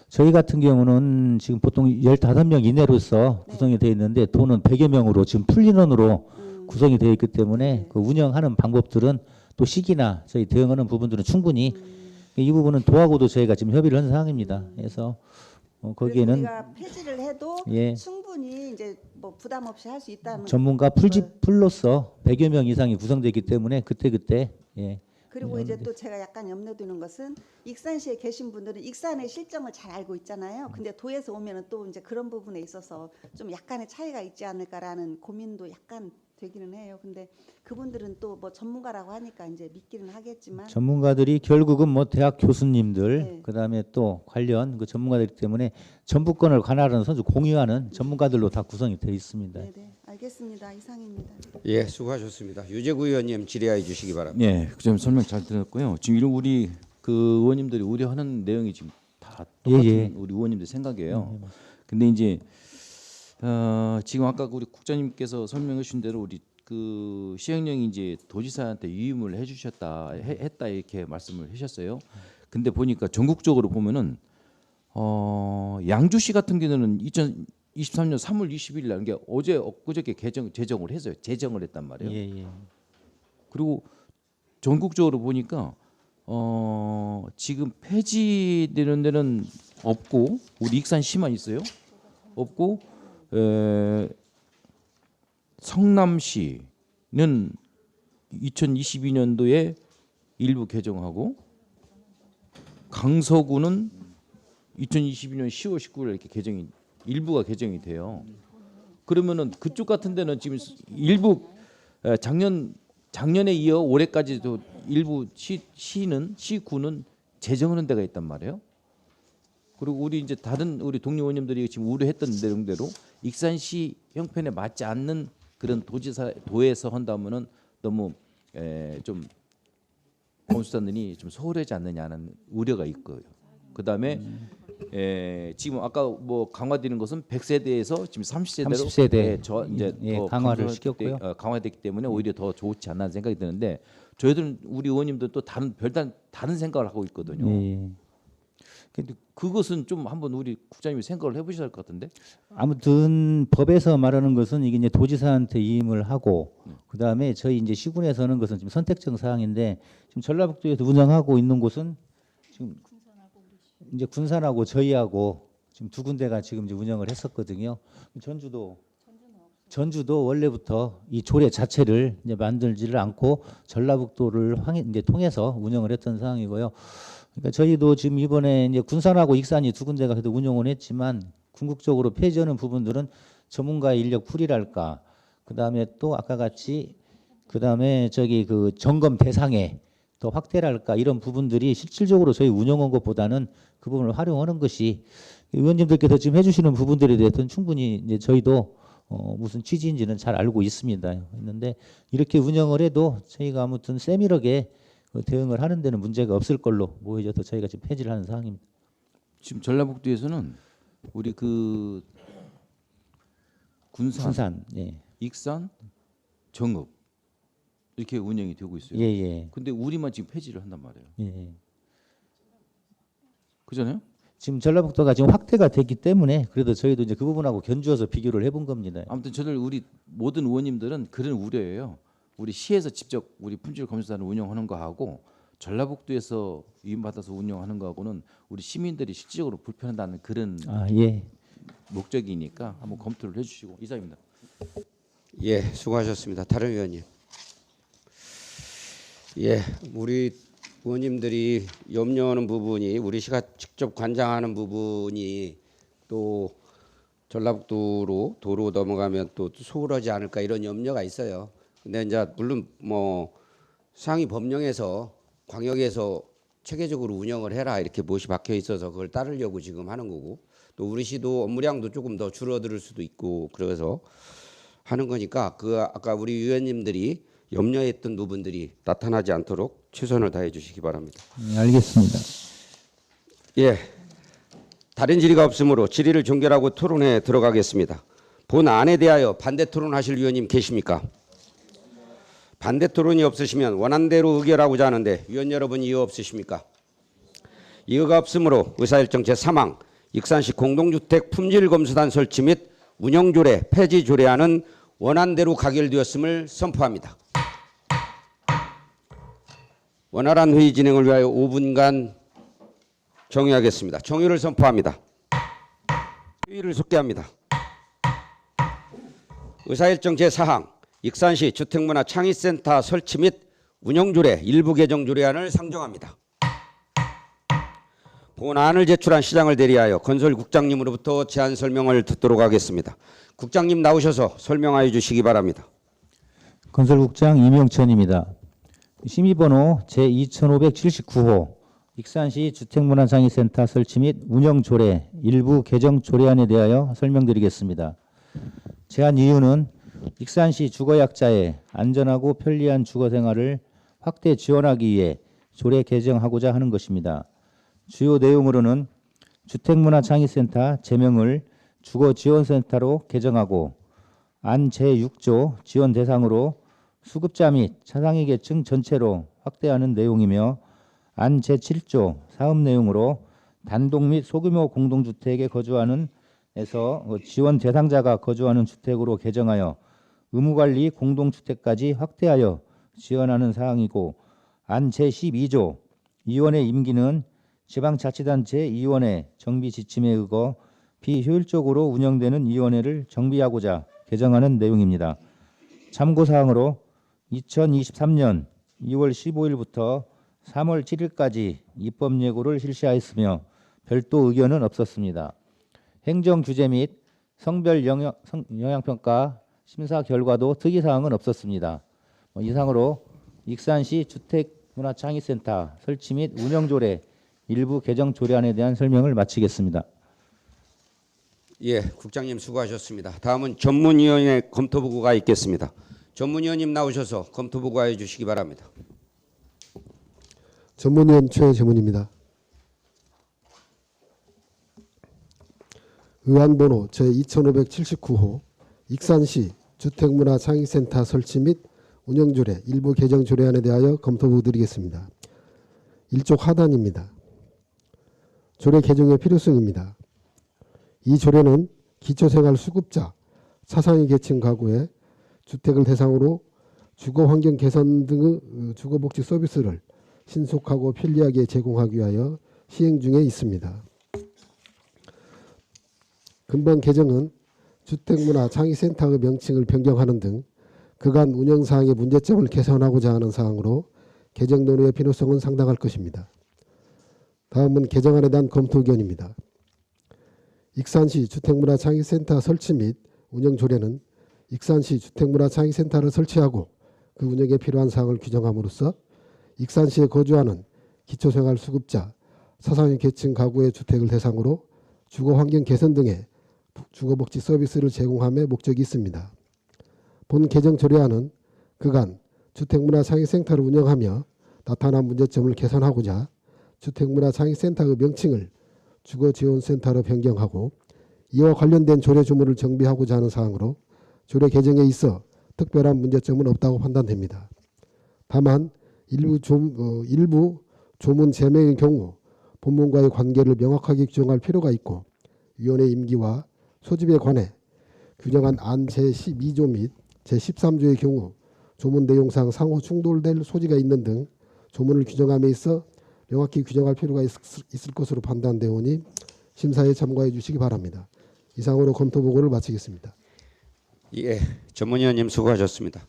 저희 같은 경우는 지금 보통 15명 이내로서 네. 구성이 되어 있는데 도는 100여 명으로 지금 풀인원으로 구성이 되어 있기 때문에 네. 그 운영하는 방법들은 또 시기나 저희 대응하는 부분들은 충분히 이 부분은 도하고도 저희가 지금 협의를 한 상황입니다. 그래서 그래서 거기에는 우리가 폐지를 해도 예. 충분히 이제 뭐 부담 없이 할 수 있다는 전문가 풀로서 100여 명 이상이 구성되기 때문에 그때 예. 그리고 이제 또 제가 약간 염려되는 것은 익산시에 계신 분들은 익산의 실정을 잘 알고 있잖아요. 근데 도에서 오면은 또 이제 그런 부분에 있어서 좀 약간의 차이가 있지 않을까라는 고민도 약간 되기는 해요. 근데 그분들은 또 뭐 전문가라고 하니까 이제 믿기는 하겠지만 전문가들이 결국은 뭐 대학 교수님들 네. 그다음에 또 관련 그 전문가들이기 때문에 전북권을 관할하는 선수 공유하는 전문가들로 다 구성이 되어 있습니다. 네네 알겠습니다. 이상입니다. 예, 수고하셨습니다. 유재구 의원님 질의해 주시기 바랍니다. 네, 그점 설명 잘 들었고요. 지금 이런 우리 그 의원님들이 우려하는 내용이 지금 다 똑같은 예. 우리 의원님들 생각이에요. 근데 이제 지금 아까 우리 국장님께서 설명해 주신 대로 우리 그 시행령이 이제 도지사한테 위임을 했다 이렇게 말씀을 하셨어요. 근데 보니까 전국적으로 보면은 양주시 같은 경우는 2023년 3월 20일 날 이게 어제 엊그저께 제정을 했어요. 제정을 했단 말이에요. 예. 그리고 전국적으로 보니까 지금 폐지되는 데는 없고 우리 익산시만 있어요. 없고 성남시는 2022년도에 일부 개정하고 강서구는 2022년 10월 19일 이렇게 일부가 개정이 돼요. 그러면은 그쪽 같은 데는 지금 일부 작년에 이어 올해까지도 일부 시구는 제정하는 데가 있단 말이에요. 그리고 우리 이제 다른 우리 동료 의원님들이 지금 우려했던 내용대로 익산시 형편에 맞지 않는 그런 도에서 한다면은 너무 좀 검수단들이 좀 소홀하지 않느냐는 우려가 있고요. 그다음에 지금 아까 뭐 강화되는 것은 100세대에서 지금 30세대로 30세대 이제 더 강화를 강조했기 시켰고요. 강화됐기 때문에 오히려 더 좋지 않나 생각이 드는데 저희들은 우리 의원님들 또 다른 생각을 하고 있거든요. 예. 근데 그것은 좀 한번 우리 국장님이 생각을 해보셔야 할 것 같은데. 아무튼 법에서 말하는 것은 이게 이제 도지사한테 위임을 하고 그다음에 저희 이제 시군에서 하는 것은 지금 선택적 사항인데 지금 전라북도에서 운영하고 있는 곳은 지금 이제 군산하고 저희하고 지금 두 군데가 지금 이제 운영을 했었거든요. 전주도 원래부터 이 조례 자체를 이제 만들지를 않고 전라북도를 이제 통해서 운영을 했던 상황이고요. 그러니까 저희도 지금 이번에 이제 군산하고 익산이 두 군데가 그래도 운영을 했지만 궁극적으로 폐지하는 부분들은 전문가의 인력 풀이랄까, 그다음에 또 아까 같이 그다음에 저기 그 점검 대상에 더 확대랄까 이런 부분들이 실질적으로 저희 운영한 것보다는 그 부분을 활용하는 것이 의원님들께서 지금 해주시는 부분들에 대해서는 충분히 이제 저희도 무슨 취지인지는 잘 알고 있습니다. 했는데 이렇게 운영을 해도 저희가 아무튼 세밀하게 대응을 하는 데는 문제가 없을 걸로 보여져서 저희가 지금 폐지를 하는 상황입니다. 지금 전라북도에서는 우리 그 군산, 예. 익산, 정읍 이렇게 운영이 되고 있어요. 예, 예. 근데 우리만 지금 폐지를 한단 말이에요. 예. 그잖아요? 지금 전라북도가 지금 확대가 됐기 때문에 그래도 저희도 이제 그 부분하고 견주어서 비교를 해본 겁니다. 아무튼 저들 우리 모든 의원님들은 그런 우려예요. 우리 시에서 직접 우리 품질 검수단을 운영하는 거하고 전라북도에서 위임받아서 운영하는 거하고는 우리 시민들이 실질적으로 불편하다는 그런 예. 목적이니까 한번 검토를 해주시고 이상입니다. 예, 수고하셨습니다. 다른 의원님. 예, 우리 의원님들이 염려하는 부분이 우리 시가 직접 관장하는 부분이 또 전라북도로 도로 넘어가면 또 소홀하지 않을까 이런 염려가 있어요. 근데 이제 물론 뭐 상위 법령에서 광역에서 체계적으로 운영을 해라 이렇게 못이 박혀 있어서 그걸 따르려고 지금 하는 거고 또 우리 시도 업무량도 조금 더 줄어들 수도 있고 그래서 하는 거니까 그 아까 우리 의원님들이 염려했던 부분들이 나타나지 않도록 최선을 다해 주시기 바랍니다. 알겠습니다. 예, 다른 질의가 없으므로 질의를 종결하고 토론에 들어가겠습니다. 본 안에 대하여 반대 토론하실 의원님 계십니까? 반대 토론이 없으시면 원안대로 의결하고자 하는데 위원 여러분 이의 없으십니까? 이의가 없으므로 의사일정 제3항 익산시 공동주택 품질검수단 설치 및 운영조례 폐지 조례안은 원안대로 가결되었음을 선포합니다. 원활한 회의 진행을 위하여 5분간 정의하겠습니다. 정의를 선포합니다. 회의를 속개합니다. 의사일정 제4항 익산시 주택문화 창의센터 설치 및 운영조례 일부 개정 조례안을 상정합니다. 본안을 제출한 시장을 대리하여 건설국장님으로부터 제안 설명을 듣도록 하겠습니다. 국장님 나오셔서 설명하여 주시기 바랍니다. 건설국장 이명천입니다. 심의번호 제2579호 익산시 주택문화창의센터 설치 및 운영조례 일부 개정 조례안에 대하여 설명드리겠습니다. 제안 이유는 익산시 주거약자의 안전하고 편리한 주거생활을 확대 지원하기 위해 조례 개정하고자 하는 것입니다. 주요 내용으로는 주택문화창의센터 제명을 주거지원센터로 개정하고 안 제6조 지원 대상으로 수급자 및 차상위 계층 전체로 확대하는 내용이며 안 제7조 사업 내용으로 단독 및 소규모 공동주택에 거주하는 에서 지원 대상자가 거주하는 주택으로 개정하여 의무관리 공동주택까지 확대하여 지원하는 사항이고 안 제12조 이원의 임기는 지방자치단체 이원회 정비 지침에 의거 비효율적으로 운영되는 이원회를 정비하고자 개정하는 내용입니다. 참고사항으로 2023년 2월 15일부터 3월 7일까지 입법 예고를 실시하였으며 별도 의견은 없었습니다. 행정규제 및 성별 영향평가 심사 결과도 특이사항은 없었습니다. 이상으로 익산시 주택문화창의센터 설치 및 운영조례 일부 개정 조례안에 대한 설명을 마치겠습니다. 예, 국장님 수고하셨습니다. 다음은 전문위원회 검토보고가 있겠습니다. 전문위원님 나오셔서 검토보고해 주시기 바랍니다. 전문위원 최재문입니다. 의안번호 제2579호 익산시 주택문화창의센터 설치 및 운영조례 일부 개정 조례안에 대하여 검토 드리겠습니다. 일족 하단입니다. 조례 개정의 필요성입니다. 이 조례는 기초생활 수급자, 차상위 계층 가구에 주택을 대상으로 주거환경 개선 등의 주거복지 서비스를 신속하고 편리하게 제공하기 위하여 시행 중에 있습니다. 금번 개정은 주택문화창의센터의 명칭을 변경하는 등 그간 운영사항의 문제점을 개선하고자 하는 사항으로 개정 논의의 필요성은 상당할 것입니다. 다음은 개정안에 대한 검토 의견입니다. 익산시 주택문화창의센터 설치 및 운영 조례는 익산시 주택문화창의센터를 설치하고 그 운영에 필요한 사항을 규정함으로써 익산시에 거주하는 기초생활 수급자, 차상위 계층 가구의 주택을 대상으로 주거환경 개선 등의 주거복지 서비스를 제공함에 목적이 있습니다. 본 개정 조례안은 그간 주택문화창의센터를 운영하며 나타난 문제점을 개선하고자 주택문화창의센터의 명칭을 주거지원센터로 변경하고 이와 관련된 조례 조문을 정비하고자 하는 사항으로 조례 개정에 있어 특별한 문제점은 없다고 판단됩니다. 다만 일부 조문 제명의 경우 본문과의 관계를 명확하게 규정할 필요가 있고 위원회 임기와 소집에 관해 규정한 안 제12조 및 제13조의 경우 조문 내용상 상호 충돌될 소지가 있는 등 조문을 규정함에 있어 명확히 규정할 필요가 있을 것으로 판단되오니 심사에 참고해 주시기 바랍니다. 이상으로 검토 보고를 마치겠습니다. 예, 전문위원님 수고하셨습니다.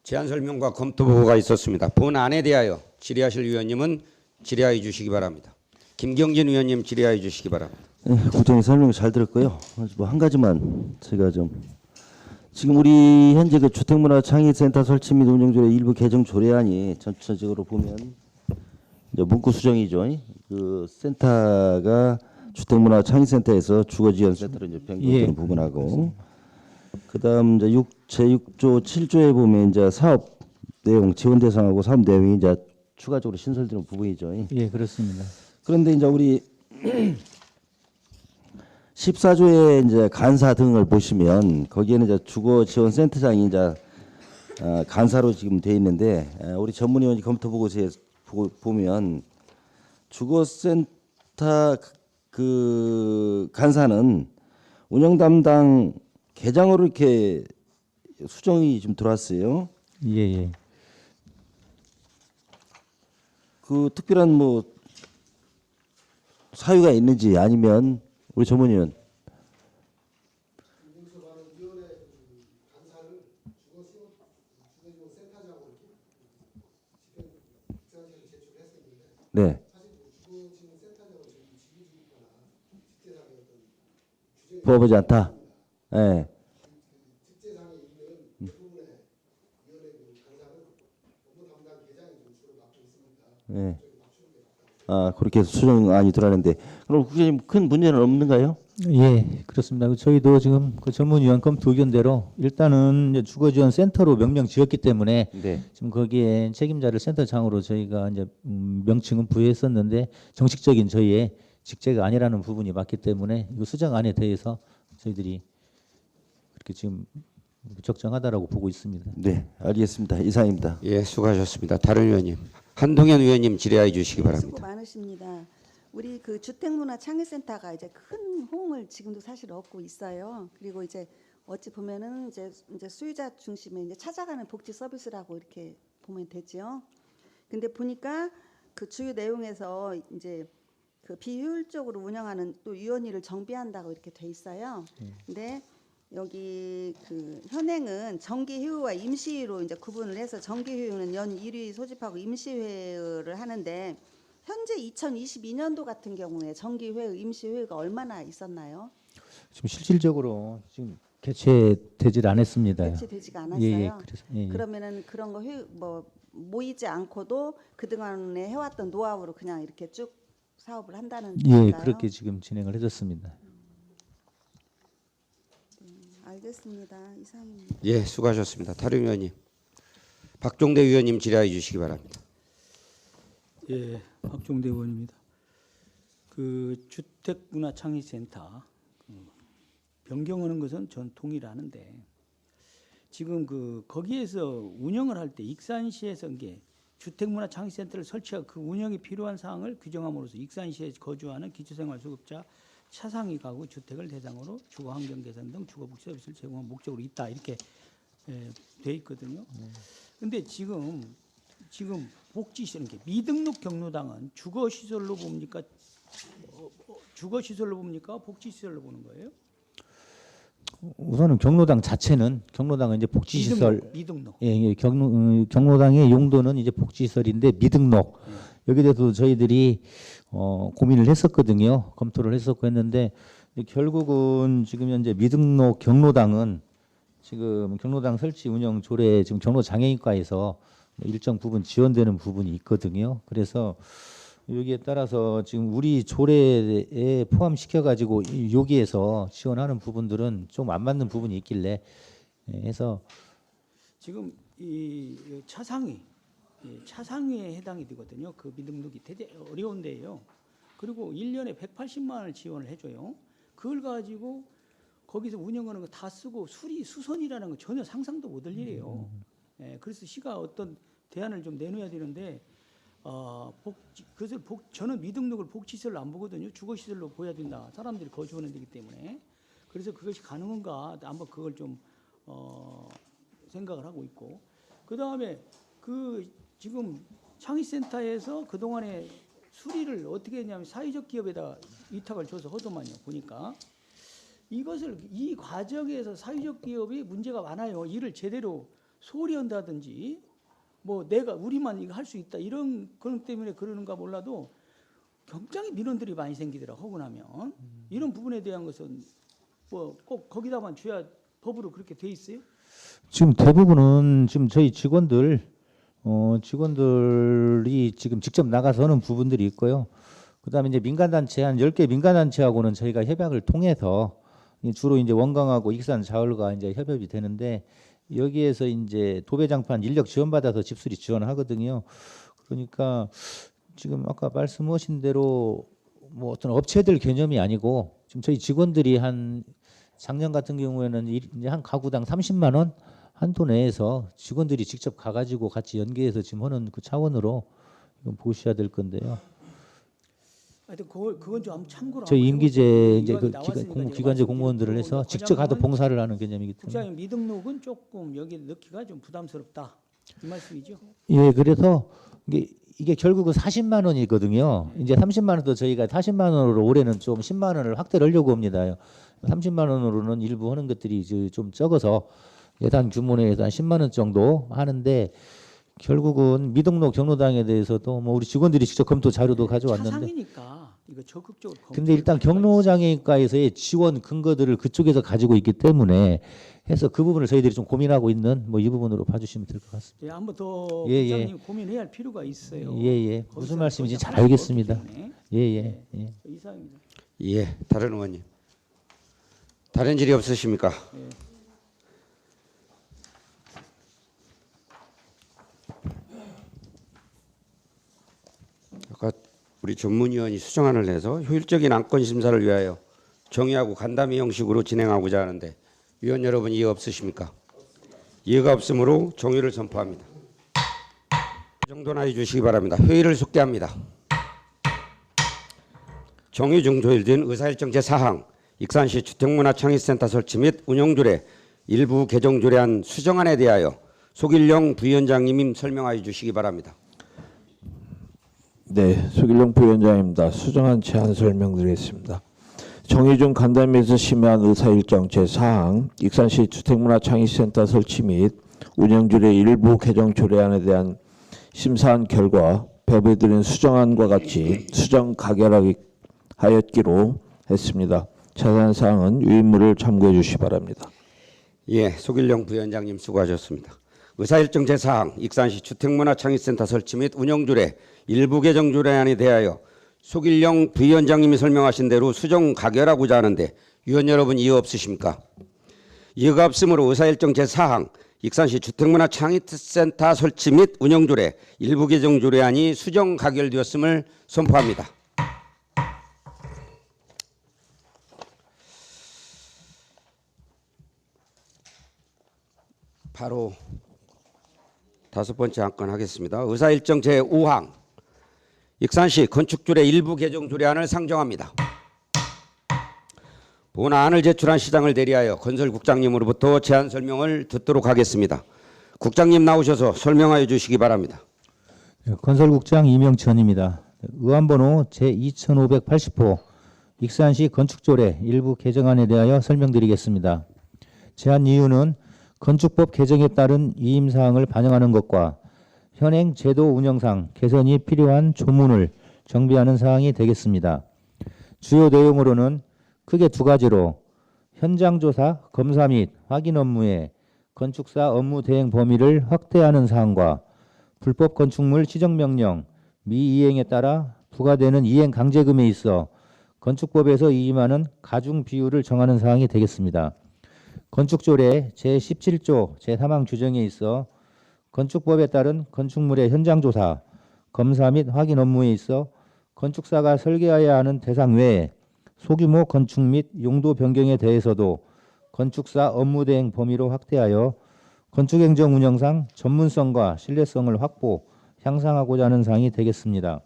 제안 설명과 검토 보고가 있었습니다. 본안에 대하여 질의하실 위원님은 질의하여 주시기 바랍니다. 김경진 위원님 질의하여 주시기 바랍니다. 네, 국장님 설명 잘 들었고요. 뭐 한 가지만 제가 좀 지금 우리 현재 그 주택문화창의센터 설치 및 운영조례 일부 개정 조례안이 전체적으로 보면 이제 문구 수정이죠. 그 센터가 주택문화창의센터에서 주거지원센터로 이제 변경되는 부분하고 그다음 이제 제6조 7조에 보면 이제 사업 내용 지원 대상하고 사업 내용이 이제 추가적으로 신설되는 부분이죠. 예, 그렇습니다. 그런데 이제 우리 14조의 이제 간사 등을 보시면 거기에는 이제 주거지원센터장이 이제 간사로 지금 돼 있는데 우리 전문위원이 검토 보고서에 보면 주거센터 그 간사는 운영 담당 계장으로 이렇게 수정이 좀 들어왔어요. 예, 예. 그 특별한 뭐 사유가 있는지 아니면 우리 전문위원. 네. 부어보지 않다. 네. 네. 아 그렇게 수정안이 들어가는데 그럼 국장님 큰 문제는 없는가요? 예, 그렇습니다. 저희도 지금 그 전문위원 검토 의견대로 일단은 이제 주거지원센터로 명명 지었기 때문에 네. 지금 거기에 책임자를 센터장으로 저희가 이제 명칭은 부여했었는데 정식적인 저희의 직제가 아니라는 부분이 맞기 때문에 이거 수정안에 대해서 저희들이 그렇게 지금 적정하다라고 보고 있습니다. 네, 알겠습니다. 이상입니다. 예, 수고하셨습니다. 다른 위원님, 한동현 위원님 질의하여 주시기 바랍니다. 수고 많으십니다. 우리 그 주택문화창의센터가 이제 큰 호응을 지금도 사실 얻고 있어요. 그리고 이제 어찌 보면은 이제 수요자 중심에 이제 찾아가는 복지 서비스라고 이렇게 보면 되죠. 근데 보니까 그 주요 내용에서 이제 그 비효율적으로 운영하는 또 위원회를 정비한다고 이렇게 돼 있어요. 근데 여기 그 현행은 정기회의와 임시회의로 이제 구분을 해서 정기회의는 연 1회 소집하고 임시회의를 하는데 현재 2022년도 같은 경우에 정기회의, 임시회의가 얼마나 있었나요? 지금 실질적으로 지금 개최되질 않았습니다. 개최되지가 않았어요. 예, 그래서, 예. 그러면은 그런 거 모이지 않고도 그동안에 해왔던 노하우로 그냥 이렇게 쭉 사업을 한다는 예, 건가요? 그렇게 지금 진행을 해줬습니다. 알겠습니다. 이상입니다. 예, 수고하셨습니다. 다른 위원님, 박종대 위원님 질의하여 주시기 바랍니다. 예, 박종대 의원입니다. 그 주택문화창의센터 변경하는 것은 전 동의하는데 지금 그 거기에서 운영을 할 때 익산시에서 이게 주택문화창의센터를 설치하고 그 운영에 필요한 사항을 규정함으로써 익산시에 거주하는 기초생활수급자 차상위 가구 주택을 대상으로 주거환경 개선 등 주거복지 서비스를 제공한 목적으로 있다 이렇게 돼 있거든요. 근데 지금 복지시설 이렇게 미등록 경로당은 주거시설로 봅니까? 주거시설로 봅니까? 복지시설로 보는 거예요? 우선은 경로당은 이제 복지시설. 미등록. 예, 경로당의 용도는 이제 복지시설인데 미등록. 여기에 대해서 저희들이 고민을 했었거든요. 검토를 했었고 했는데 결국은 지금 현재 미등록 경로당은 지금 경로당 설치 운영 조례 지금 경로장애인과에서 일정 부분 지원되는 부분이 있거든요. 그래서 여기에 따라서 지금 우리 조례에 포함시켜 가지고 여기에서 지원하는 부분들은 좀 안 맞는 부분이 있길래 해서 지금 이 차상위 차상위에 해당이 되거든요. 그 미등록이 되게 어려운데요. 그리고 1년에 180만 원을 지원을 해줘요. 그걸 가지고 거기서 운영하는 거 다 쓰고 수선이라는 건 전혀 상상도 못할 일이에요. 그래서 시가 어떤 대안을 좀 내놓아야 되는데 저는 미등록을 복지시설로 안 보거든요. 주거시설로 보여야 된다. 사람들이 거주하는 데기 때문에. 그래서 그것이 가능한가 한번 그걸 좀 생각을 하고 있고, 그 다음에 그 지금 창의센터에서 그 동안에 수리를 어떻게 했냐면 사회적 기업에다 위탁을 줘서 하더만요. 보니까 이것을 이 과정에서 사회적 기업이 문제가 많아요. 일을 제대로 소홀히 한다든지 뭐 내가 우리만 이거 할 수 있다 이런 그런 때문에 그러는가 몰라도 굉장히 민원들이 많이 생기더라. 하고 나면 이런 부분에 대한 것은 뭐 꼭 거기다만 줘야 법으로 그렇게 돼 있어요? 지금 대부분은 지금 저희 직원들이 지금 직접 나가서 하는 부분들이 있고요. 그다음에 이제 민간단체 한 10개 민간단체하고는 저희가 협약을 통해서 주로 이제 원광하고 익산 자울과 이제 협업이 되는데, 여기에서 이제 도배장판 인력 지원받아서 집수리 지원하거든요. 그러니까 지금 아까 말씀하신 대로 뭐 어떤 업체들 개념이 아니고 지금 저희 직원들이 한 작년 같은 경우에는 이제 한 가구당 30만 원 한도 내에서 직원들이 직접 가가지고 같이 연계해서 지금 하는 그 차원으로 이건 보셔야 될 건데요. 하여튼 그건 좀 참고로. 저희 임기제 이제 그 나왔으니까 기관제 공무원들을 해서 직접 가도 봉사를 하는 개념이기 때문에. 국장님 미등록은 조금 여기 넣기가 좀 부담스럽다 이 말씀이죠? 예, 그래서 이게 결국은 40만 원이거든요. 이제 30만 원도 저희가 40만 원으로 올해는 좀 10만 원을 확대를 하려고 합니다. 30만 원으로는 일부 하는 것들이 좀 적어서 예산 규모 내에서 한 10만 원 정도 하는데, 결국은 미등록 경로당에 대해서도 뭐 우리 직원들이 직접 검토 자료도 가져왔는데, 차상이니까 이거 적극적으로. 근데 일단 경로장애과에서의 지원 근거들을 그쪽에서 가지고 있기 때문에 해서 그 부분을 저희들이 좀 고민하고 있는 뭐 이 부분으로 봐주시면 될 것 같습니다. 예, 한번 더 예, 국장님 고민해야 할 필요가 있어요. 예. 거기서 무슨 말씀인지 잘 거기서 알겠습니다. 없기 때문에. 예. 이상입니다. 예, 다른 의원님. 다른 질의 없으십니까? 아까 우리 전문위원이 수정안을 내서 효율적인 안건 심사를 위하여 정의하고 간담회 형식으로 진행하고자 하는데 위원 여러분 이해 없으십니까? 이해가 없으므로 종의를 선포합니다. 이 정도나 해주시기 바랍니다. 회의를 속개합니다. 정의 중 조율된 의사일정 제4항 익산시 주택문화창의센터 설치 및 운영조례 일부 개정 조례안 수정안에 대하여 속일령 부위원장님이 설명하여 주시기 바랍니다. 네, 속일령 부위원장입니다. 수정안 제안 설명드리겠습니다. 정의중 간담회에서 심의한 의사일정 제4항 익산시 주택문화창의센터 설치 및 운영조례 일부 개정 조례안에 대한 심사한 결과 배부해드린 수정안과 같이 수정 가결하였기로 했습니다. 자세한 사항은 유인물을 참고해 주시기 바랍니다. 예, 속일령 부위원장님 수고하셨습니다. 의사일정 제4항 익산시 주택문화창의센터 설치 및 운영조례 일부 개정 조례안에 대하여 속일령 부위원장님이 설명하신 대로 수정 가결하고자 하는데 위원 여러분 이해 없으십니까? 이해가 없으므로 의사일정 제4항 익산시 주택문화창의센터 설치 및 운영조례 일부 개정 조례안이 수정 가결되었음을 선포합니다. 바로 다섯 번째 안건 하겠습니다. 의사일정 제5항 익산시 건축조례 일부 개정 조례안을 상정합니다. 본안을 제출한 시장을 대리하여 건설국장님으로부터 제안 설명을 듣도록 하겠습니다. 국장님 나오셔서 설명하여 주시기 바랍니다. 건설국장 이명천입니다. 의안번호 제2580호 익산시 건축조례 일부 개정안에 대하여 설명드리겠습니다. 제안 이유는 건축법 개정에 따른 위임사항을 반영하는 것과 현행 제도 운영상 개선이 필요한 조문을 정비하는 사항이 되겠습니다. 주요 내용으로는 크게 두 가지로 현장조사, 검사 및 확인 업무에 건축사 업무 대행 범위를 확대하는 사항과 불법 건축물 지정명령 미이행에 따라 부과되는 이행 강제금에 있어 건축법에서 위임하는 가중 비율을 정하는 사항이 되겠습니다. 건축조례 제17조 제3항 규정에 있어 건축법에 따른 건축물의 현장 조사, 검사 및 확인 업무에 있어 건축사가 설계해야 하는 대상 외에 소규모 건축 및 용도 변경에 대해서도 건축사 업무 대행 범위로 확대하여 건축행정 운영상 전문성과 신뢰성을 확보, 향상하고자 하는 사항이 되겠습니다.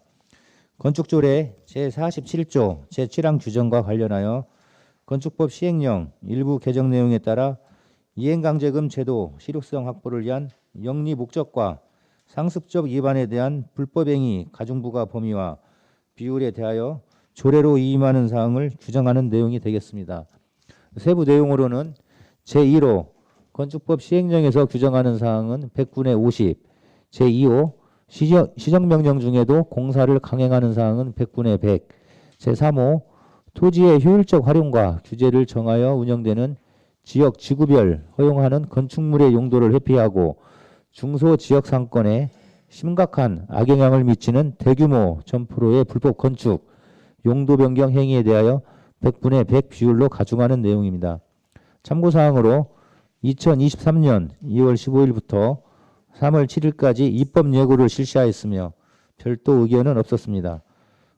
건축조례 제47조 제7항 규정과 관련하여 건축법 시행령 일부 개정 내용에 따라 이행강제금 제도 실효성 확보를 위한 영리 목적과 상습적 위반에 대한 불법행위 가중부과 범위와 비율에 대하여 조례로 위임하는 사항을 규정하는 내용이 되겠습니다. 세부 내용으로는 제1호 건축법 시행령에서 규정하는 사항은 100분의 50, 제2호 시정명령 중에도 공사를 강행하는 사항은 100분의 100, 제3호 토지의 효율적 활용과 규제를 정하여 운영되는 지역 지구별 허용하는 건축물의 용도를 회피하고 중소지역 상권에 심각한 악영향을 미치는 대규모 점포로의 불법 건축, 용도 변경 행위에 대하여 100분의 100 비율로 가중하는 내용입니다. 참고사항으로 2023년 2월 15일부터 3월 7일까지 입법 예고를 실시하였으며 별도 의견은 없었습니다.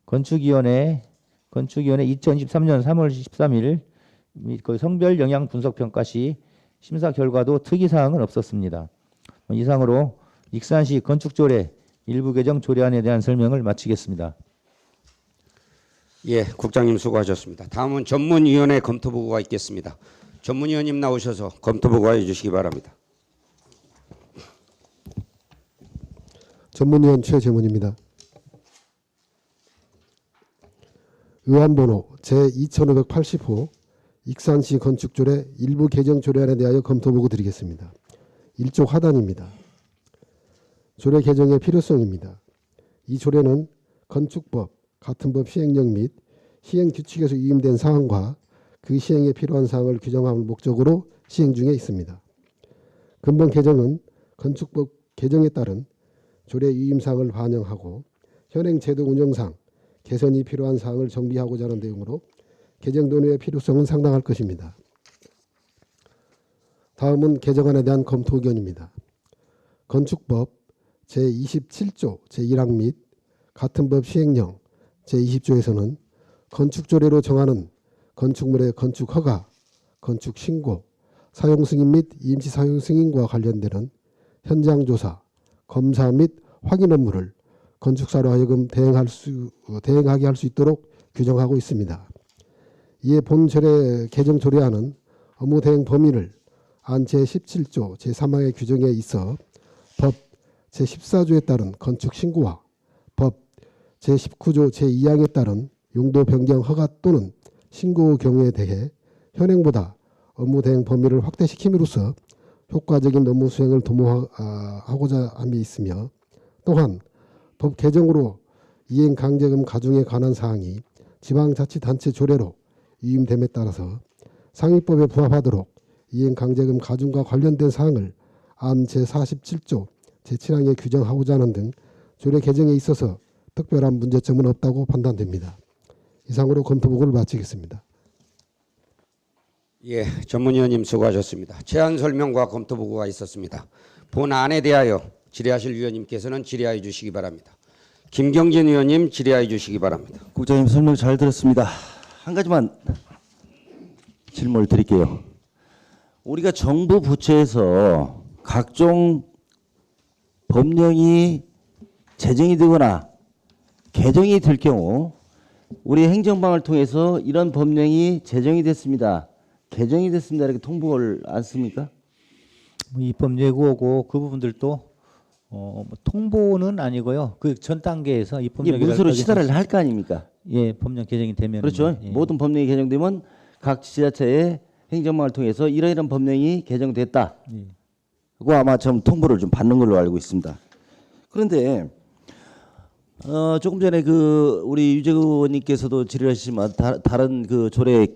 건축위원회 2023년 3월 13일 그 성별 영향 분석 평가 시 심사 결과도 특이사항은 없었습니다. 이상으로 익산시 건축조례 일부 개정 조례안에 대한 설명을 마치겠습니다. 예, 국장님 수고하셨습니다. 다음은 전문위원회 검토보고가 있겠습니다. 전문위원님 나오셔서 검토보고해 주시기 바랍니다. 전문위원 최재문입니다. 의안번호 제2580호 익산시 건축조례 일부 개정 조례안에 대하여 검토보고 드리겠습니다. 1조 하단입니다. 조례 개정의 필요성입니다. 이 조례는 건축법, 같은 법 시행령 및 시행규칙에서 위임된 사항과 그 시행에 필요한 사항을 규정할 목적으로 시행 중에 있습니다. 근본 개정은 건축법 개정에 따른 조례 위임사항을 반영하고 현행 제도 운영상 개선이 필요한 사항을 정비하고자 하는 내용으로 개정 논의의 필요성은 상당할 것입니다. 다음은 개정안에 대한 검토 의견입니다. 건축법 제27조 제1항 및 같은 법 시행령 제20조에서는 건축조례로 정하는 건축물의 건축허가, 건축신고, 사용승인 및 임시사용승인과 관련되는 현장조사, 검사 및 확인 업무를 건축사로 하여금 대행하게 할 수 있도록 규정하고 있습니다. 이에 본 조례 개정 조례안은 업무 대행 범위를 안 제17조 제3항의 규정에 있어 법 제14조에 따른 건축신고와 법 제19조 제2항에 따른 용도 변경 허가 또는 신고 경우에 대해 현행보다 업무 대행 범위를 확대시킴으로써 효과적인 업무 수행을 도모하고자 함이 있으며 또한 법 개정으로 이행 강제금 가중에 관한 사항이 지방자치단체 조례로 위임됨에 따라서 상위법에 부합하도록 이행 강제금 가중과 관련된 사항을 안 제47조 제7항에 규정하고자 하는 등 조례 개정에 있어서 특별한 문제점은 없다고 판단됩니다. 이상으로 검토보고를 마치겠습니다. 예, 전문위원님 수고하셨습니다. 제안 설명과 검토보고가 있었습니다. 본안에 대하여 질의하실 위원님께서는 질의하여 주시기 바랍니다. 김경진 위원님 질의하여 주시기 바랍니다. 국장님 설명 잘 들었습니다. 한 가지만 질문을 드릴게요. 우리가 정부 부처에서 각종 법령이 제정이 되거나 개정이 될 경우 우리 행정방을 통해서 이런 법령이 제정이 됐습니다, 개정이 됐습니다 이렇게 통보를 안 씁니까? 입법 예고고 그 부분들도 통보는 아니고요. 그 전 단계에서 입법 이게 문서로 시사를 할 거 아닙니까? 예, 법령 개정이 되면 그렇죠. 예. 모든 법령이 개정되면 각 지자체의 행정망을 통해서 이러이러한 법령이 개정됐다. 예. 그거 아마 좀 통보를 좀 받는 걸로 알고 있습니다. 그런데 조금 전에 그 우리 유재구 의원님께서도 질의하시지만 다른 그 조례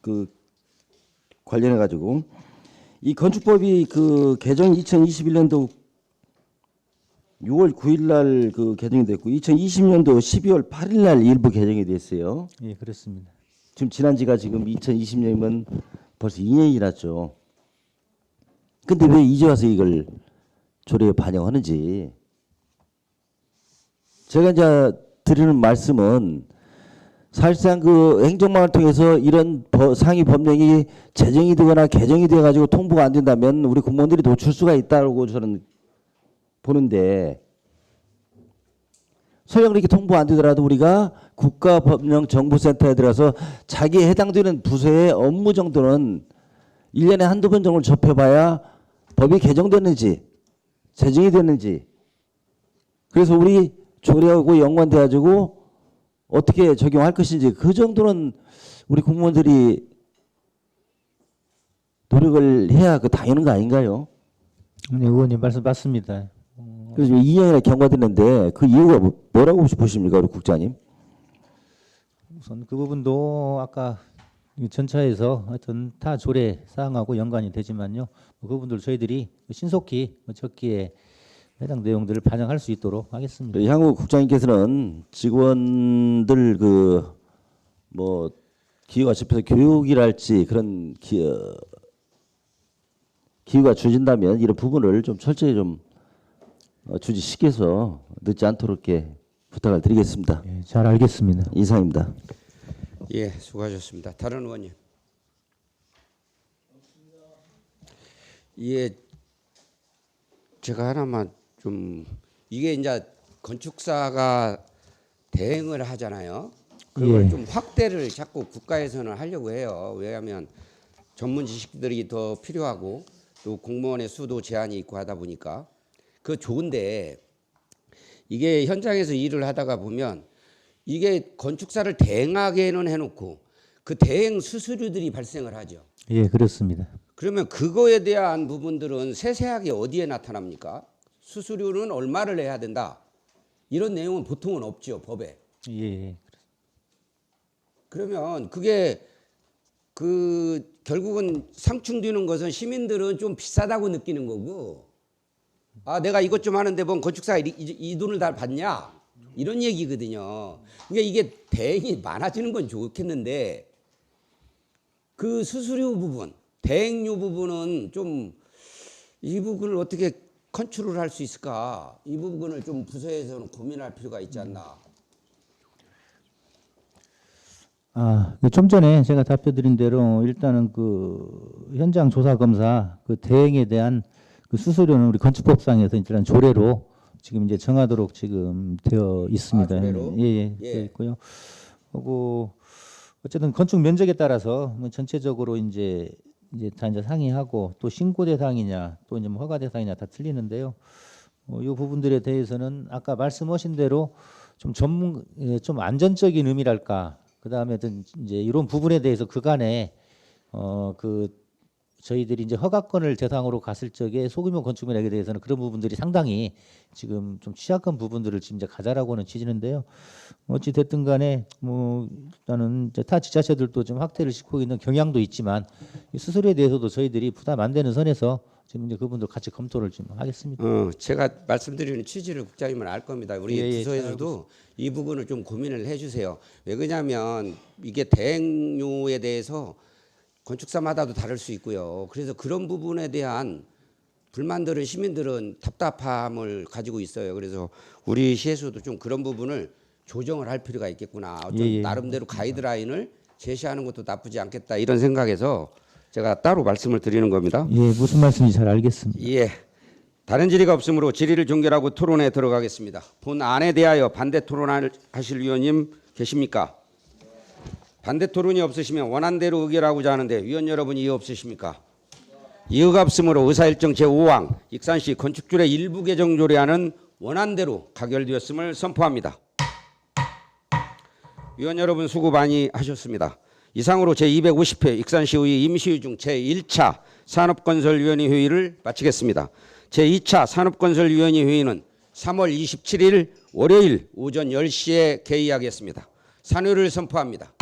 그 관련해 가지고 이 건축법이 그 개정 2021년도 6월 9일 날 그 개정이 됐고 2020년도 12월 8일 날 일부 개정이 됐어요. 예, 그렇습니다. 지금 지난 지가 지금 2020년이면 벌써 2년이 지났죠. 근데 왜 이제 와서 이걸 조례에 반영하는지 제가 이제 드리는 말씀은 사실상 그 행정망을 통해서 이런 상위 법령이 제정이 되거나 개정이 돼 가지고 통보가 안 된다면 우리 공무원들이 놓칠 수가 있다고 저는 보는데 설령 이렇게 통보 안 되더라도 우리가 국가법령정보센터에 들어가서 자기에 해당되는 부서의 업무 정도는 1년에 한두 번 정도를 접해봐야 법이 개정됐는지 제정이 됐는지 그래서 우리 조례하고 연관돼 가지고 어떻게 적용할 것인지 그 정도는 우리 공무원들이 노력을 해야 그 당연한 거 아닌가요? 네, 의원님 말씀 맞습니다. 그래서 2년이나 경과됐는데 그 이유가 뭐라고 보십니까, 우리 국장님? 우선 그 부분도 아까 전차에서 하여튼 타 조례 사항하고 연관이 되지만요. 그 부분들 저희들이 신속히 적기에 해당 내용들을 반영할 수 있도록 하겠습니다. 향후 국장님께서는 직원들 그 뭐 기후가 집에서 교육이랄지 그런 기후가 주어진다면 이런 부분을 좀 철저히 좀 주지시켜서 늦지 않도록 이렇게 부탁을 드리겠습니다. 예, 잘 알겠습니다. 이상입니다. 예, 수고하셨습니다. 다른 의원님. 예, 제가 하나만 좀 이게 이제 건축사가 대행을 하잖아요. 그걸 예. 좀 확대를 자꾸 국가에서는 하려고 해요. 왜냐하면 전문 지식들이 더 필요하고 또 공무원의 수도 제한이 있고 하다 보니까 그 좋은데 이게 현장에서 일을 하다가 보면 이게 건축사를 대행하게는 해놓고 그 대행 수수료들이 발생을 하죠. 예, 그렇습니다. 그러면 그거에 대한 부분들은 세세하게 어디에 나타납니까? 수수료는 얼마를 내야 된다. 이런 내용은 보통은 없죠, 법에. 예. 그러면 그게 그 결국은 상충되는 것은 시민들은 좀 비싸다고 느끼는 거고, 아 내가 이것 좀 하는데 뭔 건축사가 이 돈을 다 받냐 이런 얘기거든요. 그러니까 이게 대행이 많아지는 건 좋겠는데 그 수수료 부분, 대행료 부분은 좀 이 부분을 어떻게 컨트롤할 수 있을까? 이 부분을 좀 부서에서는 고민할 필요가 있지 않나. 좀 전에 제가 답변드린 대로 일단은 그 현장 조사 검사 그 대행에 대한 그 수수료는 우리 건축법상에서 일단 조례로 지금 이제 정하도록 지금 되어 있습니다. 조례로? 예, 예. 되어 있고요. 그리고 어쨌든 건축 면적에 따라서 뭐 전체적으로 이제 다 이제 상의하고 또 신고 대상이냐 또 이제 뭐 허가 대상이냐 다 틀리는데요. 이 부분들에 대해서는 아까 말씀하신 대로 좀 좀 안전적인 의미랄까. 그 다음에 이제 이런 부분에 대해서 그간에 저희들이 이제 허가권을 대상으로 갔을 적에 소규모 건축 면적에 대해서는 그런 부분들이 상당히 지금 좀 취약한 부분들을 지금 이제 가자라고는 취지는데요. 어찌 됐든 간에 뭐 일단은 이제 타 지자체들도 좀 확대를 시키고 있는 경향도 있지만 이 수수료에 대해서도 저희들이 부담 안 되는 선에서 지금 이제 그분들 같이 검토를 좀 하겠습니다. 제가 말씀드리는 취지를 국장님은 알 겁니다. 우리 예, 부서에서도 이 부분을 좀 고민을 해주세요. 왜 그러냐면 이게 대행료에 대해서 건축사마다도 다를 수 있고요. 그래서 그런 부분에 대한 불만들은 시민들은 답답함을 가지고 있어요. 그래서 우리 시에서도 좀 그런 부분을 조정을 할 필요가 있겠구나. 좀 나름대로 가이드라인을 제시하는 것도 나쁘지 않겠다 이런 생각에서 제가 따로 말씀을 드리는 겁니다. 예, 무슨 말씀인지 잘 알겠습니다. 예. 다른 질의가 없으므로 질의를 종결하고 토론에 들어가겠습니다. 본안에 대하여 반대 토론하실 위원님 계십니까? 반대 토론이 없으시면 원안대로 의결하고자 하는데 위원 여러분 이의 없으십니까? 이의가 없으므로 의사일정 제5항 익산시 건축조례 일부 개정 조례안은 원안대로 가결되었음을 선포합니다. 위원 여러분 수고 많이 하셨습니다. 이상으로 제250회 익산시의 임시휴중 제1차 산업건설위원회 회의를 마치겠습니다. 제2차 산업건설위원회 회의는 3월 27일 월요일 오전 10시에 개의하겠습니다. 산회를 선포합니다.